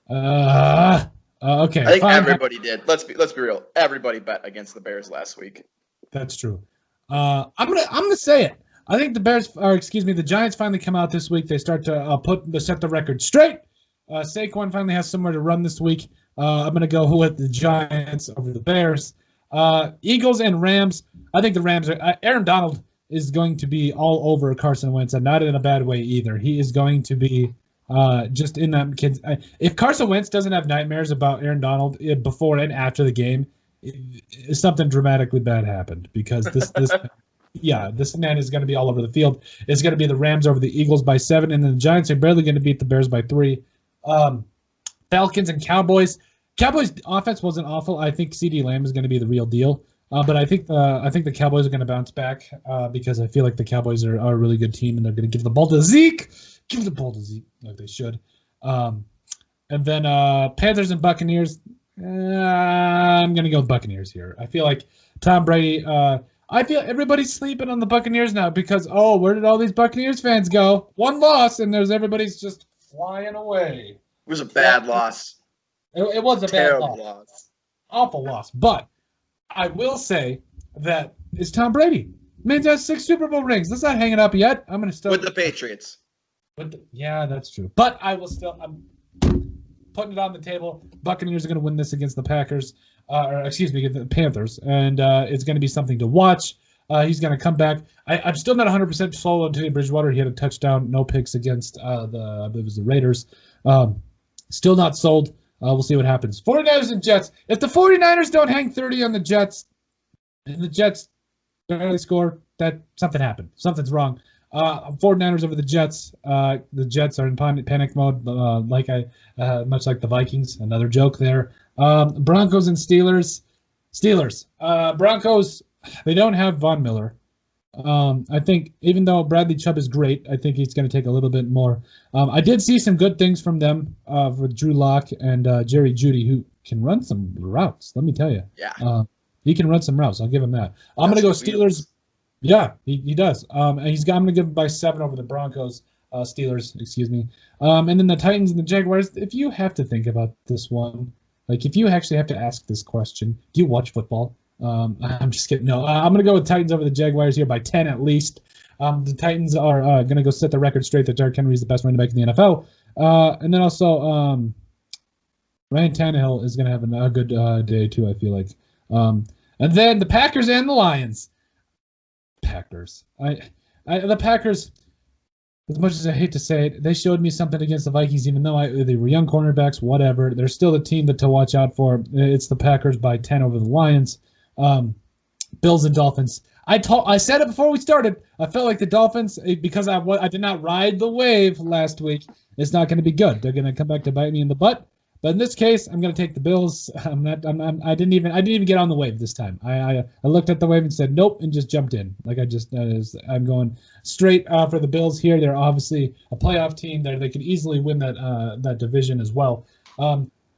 Okay. I think everybody did. Let's be real. Everybody bet against the Bears last week. That's true. I'm gonna say it. I think the Giants finally come out this week. They start to set the record straight. Saquon finally has somewhere to run this week. I'm gonna go with the Giants over the Bears. Eagles and Rams. I think the Rams are. Aaron Donald is going to be all over Carson Wentz, and not in a bad way either. He is going to be just in that kid's. If Carson Wentz doesn't have nightmares about Aaron Donald before and after the game, something dramatically bad happened because this man is going to be all over the field. It's going to be the Rams over the Eagles by 7, and then the Giants are barely going to beat the Bears by 3. Falcons and Cowboys. Cowboys offense wasn't awful. I think CeeDee Lamb is going to be the real deal. But I think the Cowboys are going to bounce back because I feel like the Cowboys are a really good team, and they're going to give the ball to Zeke. Give the ball to Zeke like they should. And then Panthers and Buccaneers. I'm going to go with Buccaneers here. I feel like Tom Brady. I feel everybody's sleeping on the Buccaneers now because, where did all these Buccaneers fans go? One loss, and everybody's just flying away. It was a bad loss. It was a terrible bad loss. Awful loss. But I will say that it's Tom Brady. Man's has 6 Super Bowl rings. Let's not hang it up yet. I'm going to still. With the Patriots. Yeah, that's true. But I'm putting it on the table. Buccaneers are going to win this against the Packers. The Panthers. And it's going to be something to watch. He's going to come back. I'm still not 100% sold on Teddy Bridgewater. He had a touchdown, no picks against the Raiders. Still not sold. We'll see what happens. 49ers and Jets. If the 49ers don't hang 30 on the Jets, and the Jets barely score, that something happened. Something's wrong. 49ers over the Jets. The Jets are in panic mode, much like the Vikings. Another joke there. Broncos and Steelers. Broncos, they don't have Von Miller. I think even though Bradley Chubb is great, I think he's going to take a little bit more. I did see some good things from them with Drew Lock and Jerry Jeudy, who can run some routes. Let me tell you. Yeah. He can run some routes. I'll give him that. I'm going to go Steelers. Yeah, he does. And I'm going to give him by 7 over the Broncos, Steelers, excuse me. And then the Titans and the Jaguars. If you have to think about this one, like if you actually have to ask this question, do you watch football? I'm just kidding. No, I'm going to go with Titans over the Jaguars here by 10 at least. The Titans are going to go set the record straight that Derrick Henry is the best running back in the NFL. And then also Ryan Tannehill is going to have a good day too, I feel like. And then the Packers and the Lions. Packers. The Packers, as much as I hate to say it, they showed me something against the Vikings, even though they were young cornerbacks, whatever. They're still the team to watch out for. It's the Packers by 10 over the Lions. Bills and Dolphins. I said it before we started. I felt like the Dolphins, because I did not ride the wave last week, it's not going to be good. They're going to come back to bite me in the butt. But in this case, I'm going to take the Bills. I didn't even get on the wave this time. I looked at the wave and said nope, and just jumped in. I'm going straight for the Bills here. They're obviously a playoff team. They can easily win that division as well.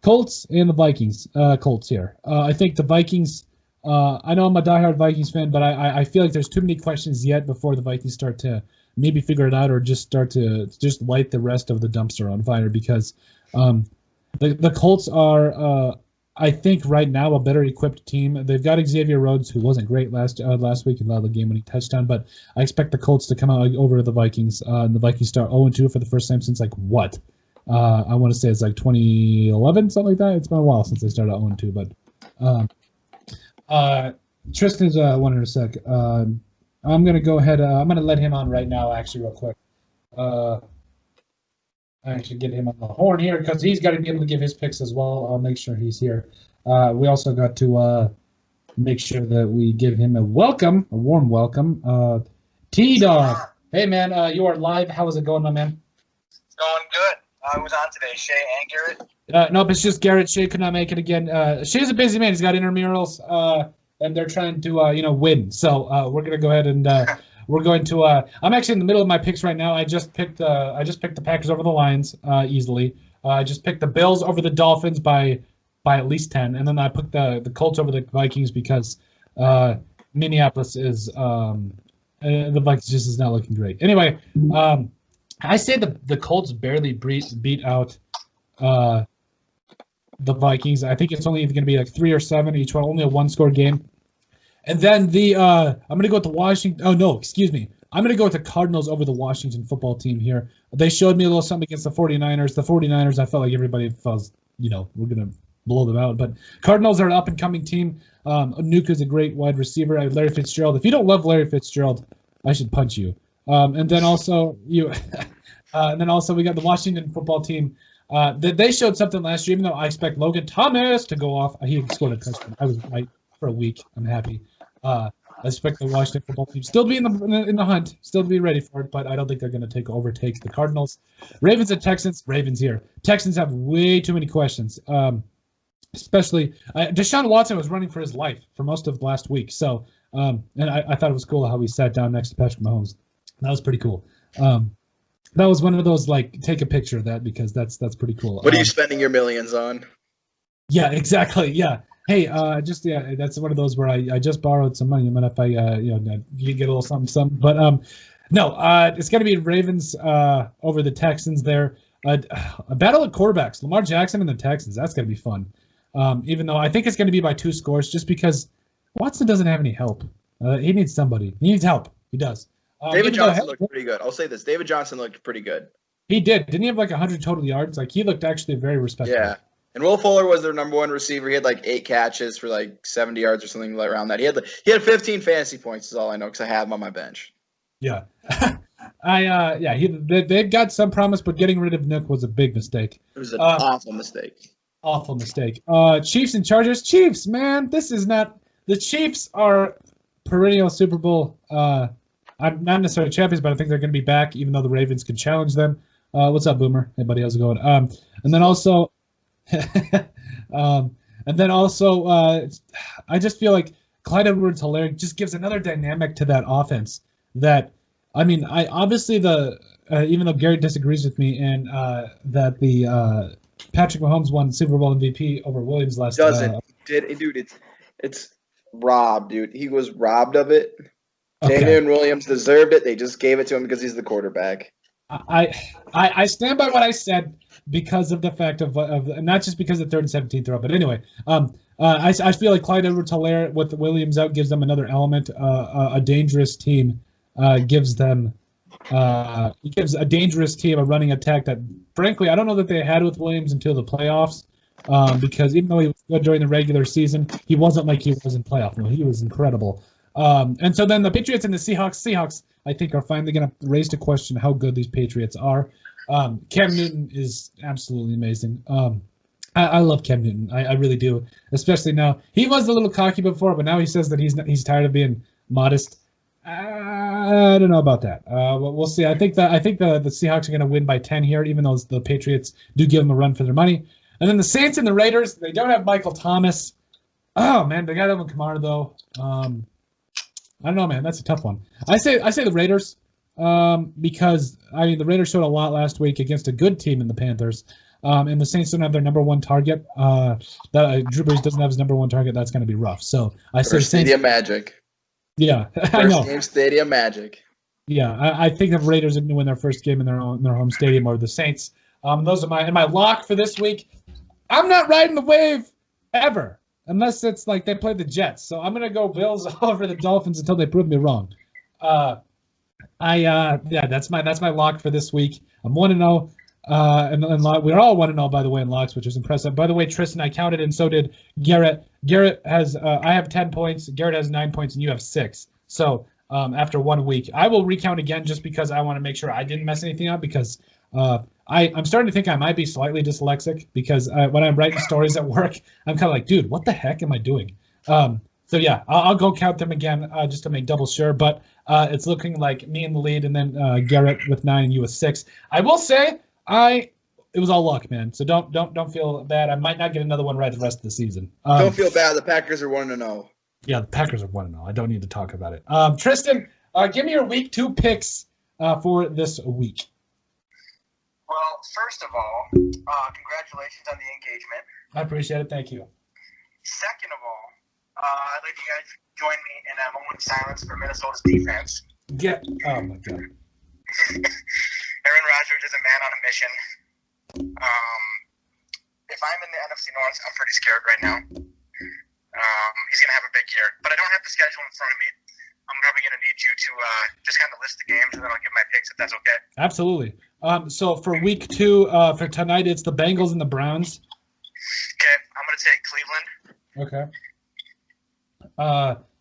Colts and the Vikings. Colts here. I think the Vikings. I know I'm a diehard Vikings fan, but I feel like there's too many questions yet before the Vikings start to maybe figure it out or just start to just light the rest of the dumpster on fire because. The Colts are, I think, right now a better equipped team. They've got Xavier Rhodes, who wasn't great last week and allowed the game-winning touchdown, but I expect the Colts to come out over the Vikings. And the Vikings start 0-2 for the first time since, what? I want to say it's 2011, something like that. It's been a while since they started 0-2, but Tristan's one in a sec. I'm going to go ahead. I'm going to let him on right now, actually, real quick. I actually get him on the horn here because he's got to be able to give his picks as well. I'll make sure he's here. We also got to make sure that we give him a warm welcome. T-Dog. Hey, man, you are live. How is it going, my man? It's going good. Who's on today, Shay and Garrett? Nope, it's just Garrett. Shay could not make it again. Shay's a busy man. He's got intramurals, and they're trying to, win. So we're going to go ahead and we're going to. I'm actually in the middle of my picks right now. I just picked the Packers over the Lions easily. I just picked the Bills over the Dolphins by at least 10, and then I put the Colts over the Vikings because Minneapolis is the Vikings just is not looking great. Anyway, I say the Colts barely beat out the Vikings. I think it's only going to be 3 or 7 each one, only a one-score game. And then I'm going to go with the Washington. Oh, no, excuse me. I'm going to go with the Cardinals over the Washington football team here. They showed me a little something against the 49ers. The 49ers, I felt like everybody felt, we're going to blow them out. But Cardinals are an up-and-coming team. Nuka's a great wide receiver. Larry Fitzgerald. If you don't love Larry Fitzgerald, I should punch you. And then also we got the Washington football team. They showed something last year, even though I expect Logan Thomas to go off. He scored a touchdown. I was right for a week. I'm happy. I expect the Washington football team still be in the hunt, still to be ready for it, but I don't think they're going to overtake the Cardinals. Ravens and Texans. Ravens here. Texans have way too many questions. Especially Deshaun Watson was running for his life for most of last week. So, and I thought it was cool how he sat down next to Patrick Mahomes. That was pretty cool. That was one of those take a picture of that because that's pretty cool. What are you spending your millions on? Yeah, exactly. Yeah. Hey, that's one of those where I just borrowed some money. I mean, if you get a little something. But no, it's going to be Ravens over the Texans there. A battle of quarterbacks, Lamar Jackson and the Texans. That's going to be fun. Even though I think it's going to be by 2 scores, just because Watson doesn't have any help. He needs somebody. He needs help. He does. David Johnson looked pretty good. I'll say this: David Johnson looked pretty good. He did. Didn't he have 100 total yards? He looked actually very respectable. Yeah. And Will Fuller was their number 1 receiver. He had 8 catches for 70 yards or something around that. He had 15 fantasy points is all I know because I have him on my bench. Yeah. They've got some promise, but getting rid of Nook was a big mistake. It was an awful mistake. Awful mistake. Chiefs and Chargers. Chiefs, man, this is not – the Chiefs are perennial Super Bowl I'm not necessarily champions, but I think they're going to be back, even though the Ravens can challenge them. What's up, Boomer? Hey, buddy, how's it going? And then also I just feel like Clyde Edwards-Helaire just gives another dynamic to that offense. That even though Garrett disagrees with me and that the Patrick Mahomes won Super Bowl MVP over Williams last. Doesn't dude? It's robbed, dude. He was robbed of it. Okay. Damian Williams deserved it. They just gave it to him because he's the quarterback. I stand by what I said because of the fact of not just because of the 3rd and 17th throw, but anyway, I feel like Clyde Edwards-Helaire with Williams out gives them another element. A dangerous team gives them gives a dangerous team a running attack that, frankly, I don't know that they had with Williams until the playoffs. Because even though he was good during the regular season, he wasn't like he was in playoff. No, he was incredible. And so then the Patriots and the Seahawks, I think, are finally going to raise the question how good these Patriots are. Cam Newton is absolutely amazing. I love Cam Newton. I really do, especially now. He was a little cocky before, but now he says that he's tired of being modest. I don't know about that. We'll see. I think the Seahawks are going to win by 10 here, even though the Patriots do give them a run for their money. And then the Saints and the Raiders, they don't have Michael Thomas. Oh man, they got Alvin Kamara though. I don't know, man. That's a tough one. I say the Raiders because the Raiders showed a lot last week against a good team in the Panthers. And the Saints don't have their number one target. Drew Brees doesn't have his number one target. That's going to be rough. So I say Saints. Stadium Magic. Yeah, I know. First game Stadium Magic. Yeah, I think the Raiders are going to win their first game in their home stadium, or the Saints. Those are my lock for this week. I'm not riding the wave ever, unless it's like they play the Jets. So I'm gonna go Bills over the Dolphins until they prove me wrong. That's my lock for this week. I'm 1-0, and we're all 1-0 by the way in locks, which is impressive. By the way, Tristan, I counted, and so did Garrett. Garrett has I have 10 points. Garrett has 9 points, and you have 6. So after 1 week, I will recount again just because I want to make sure I didn't mess anything up because. I'm starting to think I might be slightly dyslexic because when I'm writing stories at work, I'm kind of like, dude, what the heck am I doing? So yeah, I'll go count them again just to make double sure. But it's looking like me in the lead, and then Garrett with 9 and you with 6. I will say it was all luck, man. So don't feel bad. I might not get another one right the rest of the season. Don't feel bad. The Packers are 1-0. Yeah, the Packers are 1-0. I don't need to talk about it. Tristan, give me your week 2 picks for this week. Well, first of all, congratulations on the engagement. I appreciate it. Thank you. Second of all, I'd like you guys to join me in a moment of silence for Minnesota's defense. Oh, my God. Aaron Rodgers is a man on a mission. If I'm in the NFC North, I'm pretty scared right now. He's going to have a big year. But I don't have the schedule in front of me. I'm probably going to need you to just kind of list the games, and then I'll give my picks if that's okay. Absolutely. So for week 2, for tonight, it's the Bengals and the Browns. Okay, I'm going to take Cleveland. Okay.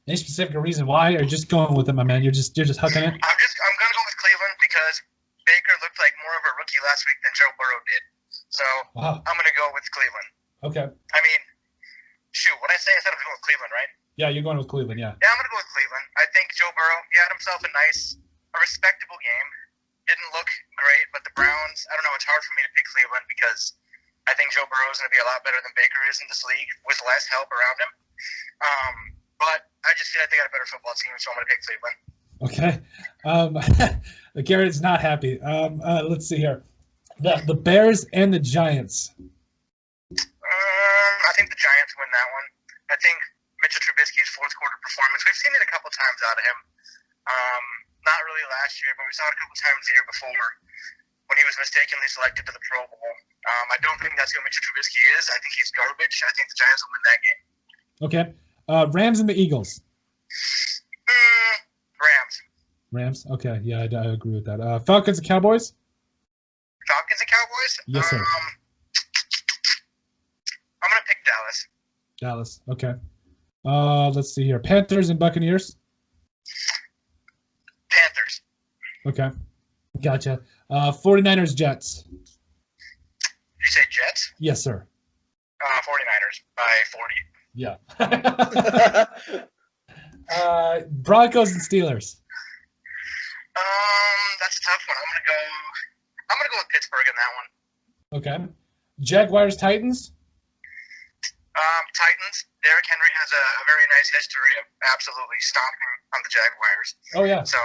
Any specific reason why, or just going with it, my man? You're just hucking it. I'm going to go with Cleveland because Baker looked like more of a rookie last week than Joe Burrow did. So wow. I'm going to go with Cleveland. Okay. I mean, shoot, what I said I'm going with Cleveland, right? Yeah, you're going with Cleveland, yeah. Yeah, I'm going to go with Cleveland. I think Joe Burrow, he had himself a respectable game. Didn't look great, but the Browns, I don't know, it's hard for me to pick Cleveland because I think Joe Burrow is going to be a lot better than Baker is in this league with less help around him. But I just feel like they got a better football team, so I'm going to pick Cleveland. Okay. Garrett's not happy. Let's see here. The Bears and the Giants. I think the Giants win that one. I think Mitchell Trubisky's fourth quarter performance, we've seen it a couple times out of him. Not really last year, but we saw it a couple times the year before when he was mistakenly selected to the Pro Bowl. I don't think that's who Mitchell Trubisky is. I think he's garbage. I think the Giants will win that game. Okay. Rams and the Eagles. Rams. Okay. Yeah, I agree with that. Falcons and Cowboys. Falcons and Cowboys? Yes, sir. I'm going to pick Dallas. Dallas. Okay. Let's see here. Panthers and Buccaneers. Panthers. Okay. Gotcha. 49ers, Jets. Did you say Jets? Yes, sir. 49ers by 40. Yeah. Broncos and Steelers. That's a tough one. I'm gonna go with Pittsburgh in that one. Okay. Jaguars, Titans. Titans. Derrick Henry has a very nice history of absolutely stomping on the Jaguars. Oh yeah. So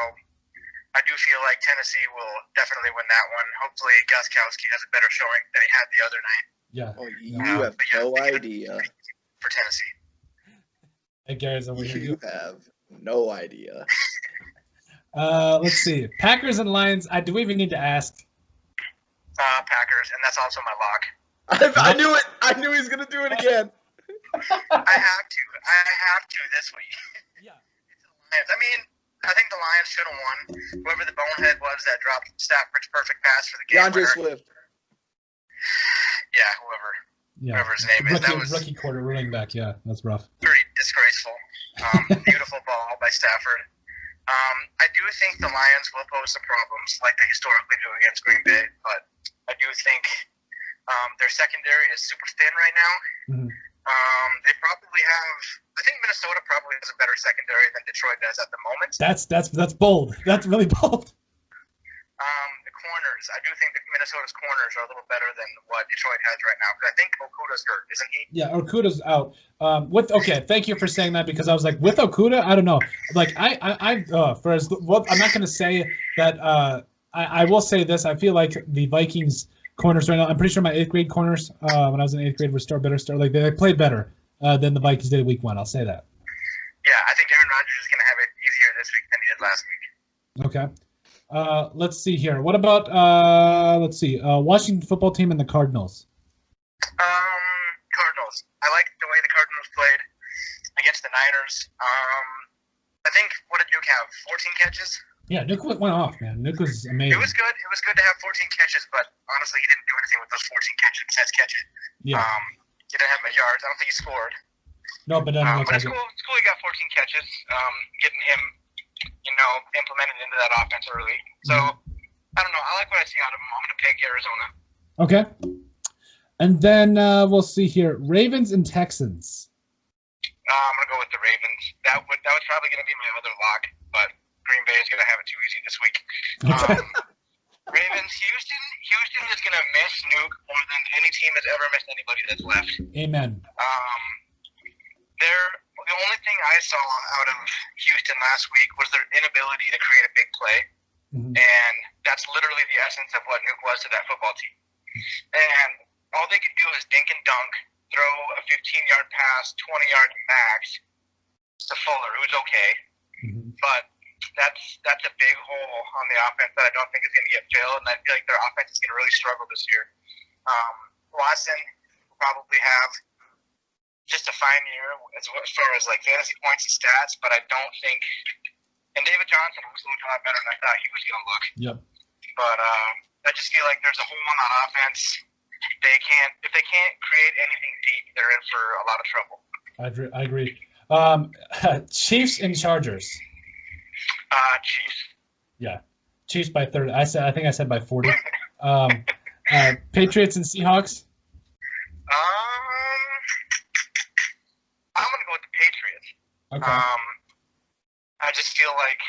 I do feel like Tennessee will definitely win that one. Hopefully Gostkowski has a better showing than he had the other night. Yeah. Oh, you have no idea. For Tennessee. Hey, Garrett's over here. You have no idea. Let's see. Packers and Lions. Do we even need to ask? Packers, and that's also my lock. I knew it. I knew he was gonna do it again. I have to this week. Yeah. It's the Lions. I mean, I think the Lions should have won. Whoever the bonehead was that dropped Stafford's perfect pass for the game DeAndre winner. Swift. Yeah, Yeah. whoever his name is. That was rookie quarter running back. Yeah, that's rough. pretty disgraceful. Beautiful ball by Stafford. I do think the Lions will pose some problems, like they historically do against Green Bay, but I do think their secondary is super thin right now. Mm-hmm. They probably have. I think Minnesota probably has a better secondary than Detroit does at the moment. That's bold. That's really bold. The corners. I do think that Minnesota's corners are a little better than what Detroit has right now, because I think Okuda's hurt, isn't he? Yeah, Okuda's out. Okay, thank you for saying that, because I was like, with Okuda, I don't know. Like I'm not going to say that. I will say this. I feel like the Vikings corners right now. I'm pretty sure my 8th grade corners when I was in 8th grade were better. Like they played better than the Vikings did week 1. I'll say that. Yeah, I think Aaron Rodgers is going to have it easier this week than he did last week. Okay. Let's see here. What about Washington football team and the Cardinals? Cardinals. I like the way the Cardinals played against the Niners. I think, what did Nuke have? 14 catches? Yeah, Nuke went off, man. Nuke was amazing. It was good. It was good to have 14 catches, but honestly, he didn't do anything with those 14 catches besides catch it. Yeah. He didn't have many yards. I don't think he scored. No, but then but it's cool. It's cool he got 14 catches. Getting him, implemented into that offense early. So, I don't know. I like what I see out of him. I'm going to pick Arizona. Okay. And then we'll see here. Ravens and Texans. I'm going to go with the Ravens. That was probably going to be my other lock, but Green Bay is going to have it too easy this week. Ravens, Houston is going to miss Nuke more than any team has ever missed anybody that's left. Amen. The only thing I saw out of Houston last week was their inability to create a big play. Mm-hmm. And that's literally the essence of what Nuke was to that football team. And all they could do is dink and dunk, throw a 15-yard pass, 20-yard max to Fuller, who's okay. Mm-hmm. But that's a big hole on the offense that I don't think is going to get filled, and I feel like their offense is going to really struggle this year. Watson will probably have just a fine year as far as like fantasy points and stats, but I don't think. And David Johnson was looking a lot better than I thought he was going to look. Yep. But I just feel like there's a hole on that offense. If they can't create anything deep, they're in for a lot of trouble. I agree. Chiefs and Chargers. Chiefs. Yeah, Chiefs by 30. I think I said by 40. Patriots and Seahawks. I'm gonna go with the Patriots. Okay. I just feel like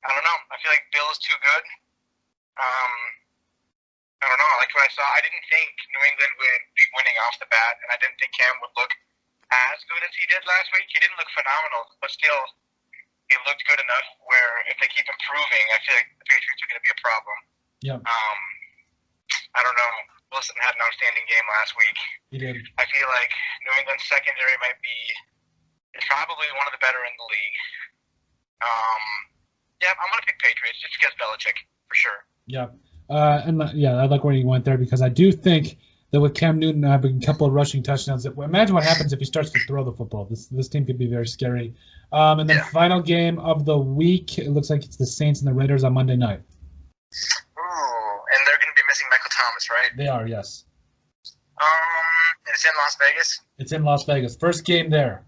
I don't know. I feel like Bill is too good. I don't know. I liked what I saw. I didn't think New England would be winning off the bat, and I didn't think Cam would look as good as he did last week. He didn't look phenomenal, but still, he looked good enough where if they keep improving, I feel like the Patriots are going to be a problem. Yep. I don't know. Wilson had an outstanding game last week. He did. I feel like New England's secondary might be probably one of the better in the league. Yeah, I'm going to pick Patriots just because Belichick, for sure. Yeah. I like where you went there because I do think that with Cam Newton having a couple of rushing touchdowns, imagine what happens if he starts to throw the football. This team could be very scary. And then final game of the week, it looks like it's the Saints and the Raiders on Monday night. Ooh, and they're going to be missing Michael Thomas, right? They are, yes. It's in Las Vegas? It's in Las Vegas. First game there.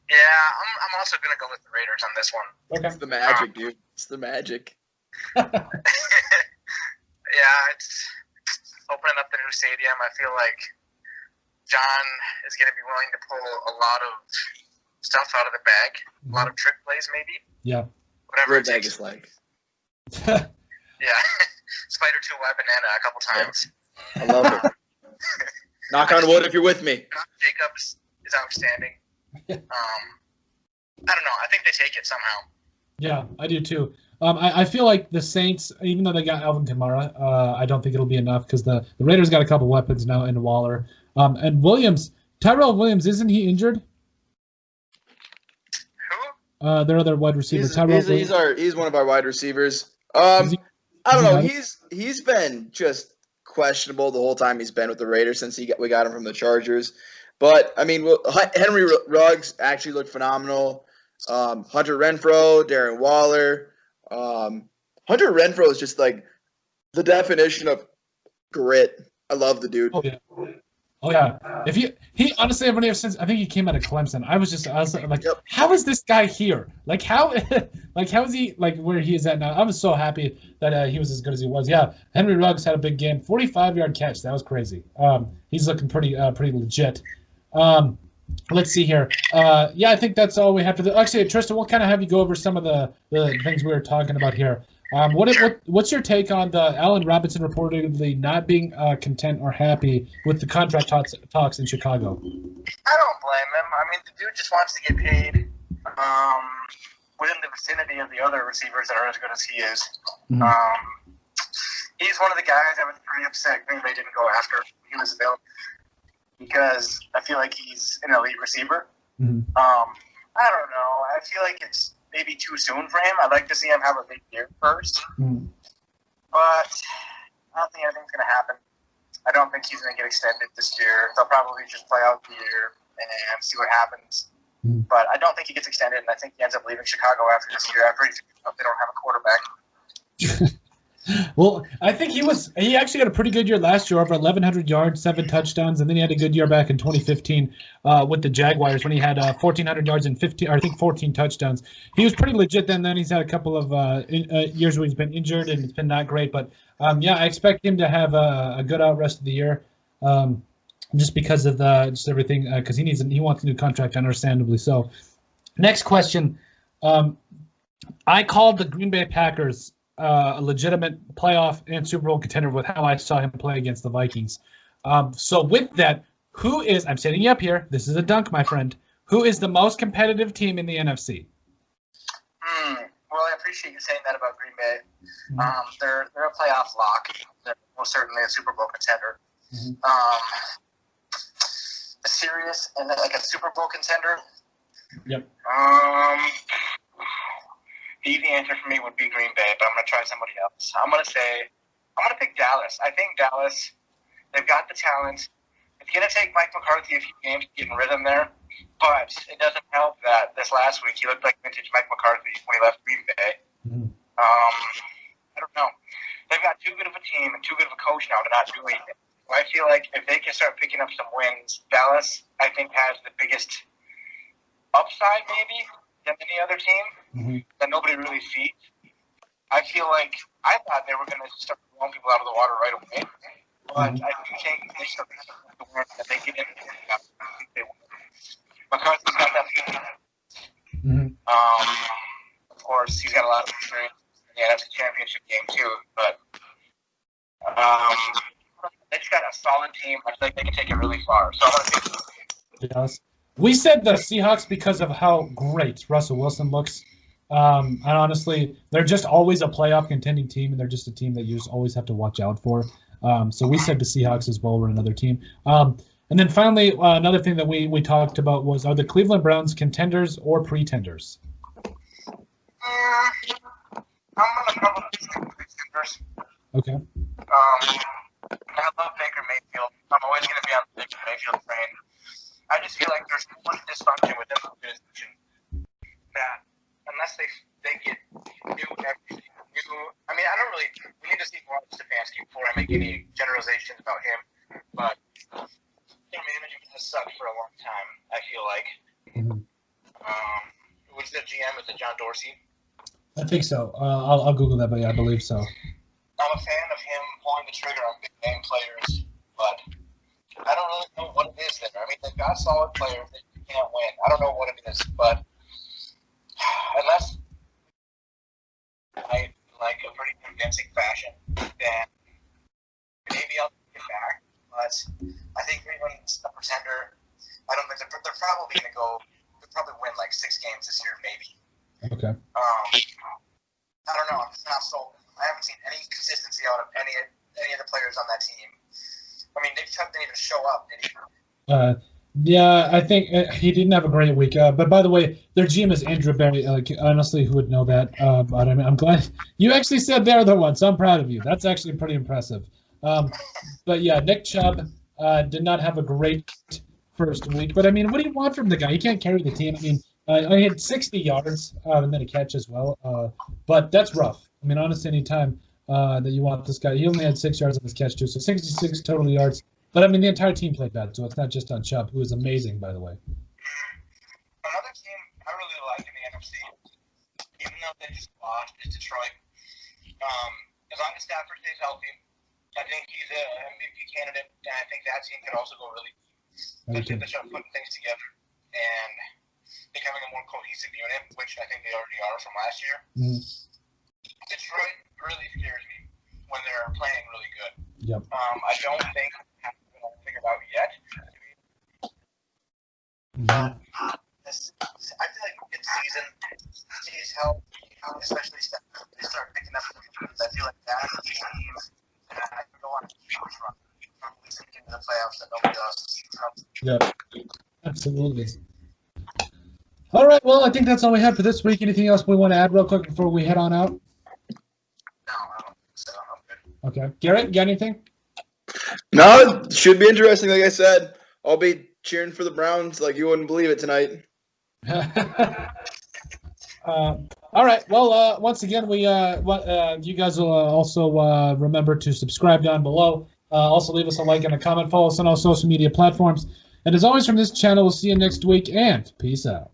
Yeah, I'm also going to go with the Raiders on this one. Okay. It's the magic, dude. It's the magic. Yeah, it's opening up the new stadium. I feel like John is going to be willing to pull a lot of stuff out of the bag, a lot of trick plays maybe. Yeah. Whatever it Vegas takes. like. Yeah, Spider 2 Y banana a couple times. I love it. Knock on wood if you're with me. Jacobs is outstanding. I don't know. I think they take it somehow. Yeah, I do too. I feel like the Saints, even though they got Alvin Kamara, I don't think it'll be enough because the Raiders got a couple weapons now in Waller. And Williams, Tyrell Williams, isn't he injured? Who? their other wide receiver. He's one of our wide receivers. Is I don't know. not? He's been just questionable the whole time he's been with the Raiders since we got him from the Chargers. But I mean, Henry Ruggs actually looked phenomenal. Hunter Renfrow, Darren Waller. Hunter Renfrow is just like the definition of grit. I love the dude. Oh yeah. He honestly, everybody since I think he came out of Clemson. I was like, Yep. How is this guy here? Like how is he like where he is at now? I was so happy that he was as good as he was. Yeah, Henry Ruggs had a big game, 45-yard catch. That was crazy. He's looking pretty legit. Let's see here. I think that's all we have to do. Actually, Tristan, we'll kind of have you go over some of the things we were talking about here. What's your take on the Allen Robinson reportedly not being content or happy with the contract talks in Chicago? I don't blame him. I mean, the dude just wants to get paid within the vicinity of the other receivers that are as good as he is. Mm-hmm. He's one of the guys I was pretty upset Green Bay didn't go after. He was available because I feel like he's an elite receiver. Mm-hmm. I don't know. I feel like it's maybe too soon for him. I'd like to see him have a big year first. Mm-hmm. But I don't think anything's going to happen. I don't think he's going to get extended this year. They'll probably just play out the year and see what happens. Mm-hmm. But I don't think he gets extended, and I think he ends up leaving Chicago after this year after they don't have a quarterback. Well, I think he actually got a pretty good year last year, over 1,100 yards, 7 touchdowns, and then he had a good year back in 2015 with the Jaguars when he had 1,400 yards and 14 touchdowns. He was pretty legit then. Then he's had a couple of years where he's been injured and it's been not great. But I expect him to have a good out rest of the year, just because of just everything. Because he wants a new contract, understandably so. Next question. I called the Green Bay Packers a legitimate playoff and Super Bowl contender with how I saw him play against the Vikings. So with that, I'm setting you up here. This is a dunk, my friend. Who is the most competitive team in the NFC? Well, I appreciate you saying that about Green Bay. They're a playoff lock. They're most certainly a Super Bowl contender. A serious and like a Super Bowl contender. Yep. The easy answer for me would be Green Bay, but I'm going to try somebody else. I'm going to pick Dallas. I think Dallas, they've got the talent. It's going to take Mike McCarthy a few games to get in rhythm there, but it doesn't help that this last week he looked like vintage Mike McCarthy when he left Green Bay. I don't know. They've got too good of a team and too good of a coach now to not do anything. I feel like if they can start picking up some wins, Dallas, I think, has the biggest upside maybe than any other team that nobody really sees. I feel like I thought they were going to start blowing people out of the water right away, but I think they start to win that they get in. I think they win. McCarthy's got that feeling. Of course, he's got a lot of experience in the NFC Championship game too, but they just got a solid team. I feel like they can take it really far. So I'm going to pick Yes. We said the Seahawks because of how great Russell Wilson looks. And honestly, they're just always a playoff contending team, and they're just a team that you just always have to watch out for. So we said the Seahawks as well were another team. And then finally, another thing that we talked about was, are the Cleveland Browns contenders or pretenders? I'm going to probably pick pretenders. Okay. I love Baker Mayfield. I'm always going to be on the Baker Mayfield train. I just feel like there's so much dysfunction within the organization that unless they get new everything, I mean, we need to see more of Stefanski before I make any generalizations about him, but their management has sucked for a long time, I feel like. Was the GM? Was it John Dorsey? I think so. I'll Google that, but yeah, I believe so. I'm a fan of him pulling the trigger on big name players, but I don't really know what it is there. I mean, they've got solid players that you can't win. I don't know what it is, but unless I like a pretty convincing fashion, then maybe I'll get back. But I think Cleveland's a pretender. I don't think they're probably going to go. They'll probably win like 6 games this year, maybe. Okay. I don't know. I'm just not sold. I haven't seen any consistency out of any of the players on that team. I mean, Nick Chubb didn't even show up, did he? Yeah, I think he didn't have a great week. But by the way, their GM is Andrew Berry. Like, honestly, who would know that? But I mean, I'm glad you actually said they're the one, so I'm proud of you. That's actually pretty impressive. But yeah, Nick Chubb did not have a great first week. But I mean, what do you want from the guy? He can't carry the team. I mean, he had 60 yards and then a catch as well. But that's rough. I mean, honestly, any time that you want this guy, he only had 6 yards on his catch too, so 66 total yards. But I mean, the entire team played bad, so it's not just on Chubb, who is amazing, by the way. Another team I really like in the NFC, even though they just lost, is Detroit. As long as Stafford stays healthy, I think he's an MVP candidate, and I think that team could also go really deep. Especially if they start putting things together and becoming a more cohesive unit, which I think they already are from last year. Mm-hmm. Detroit really scares me when they're playing really good. Yep. I don't think figured out yet. Mm-hmm. I feel like mid-season, he's helped, especially they start picking up. I feel like that team I can go on a huge run from losing into the playoffs that nobody does. Yep. Absolutely. All right. Well, I think that's all we have for this week. Anything else we want to add real quick before we head on out? No, I don't think so. I'm good. Okay. Garrett, got anything? No, it should be interesting. Like I said, I'll be cheering for the Browns like you wouldn't believe it tonight. All right. Well, once again, you guys will also remember to subscribe down below. Also, leave us a like and a comment. Follow us on all social media platforms. And as always, from this channel, we'll see you next week. And peace out.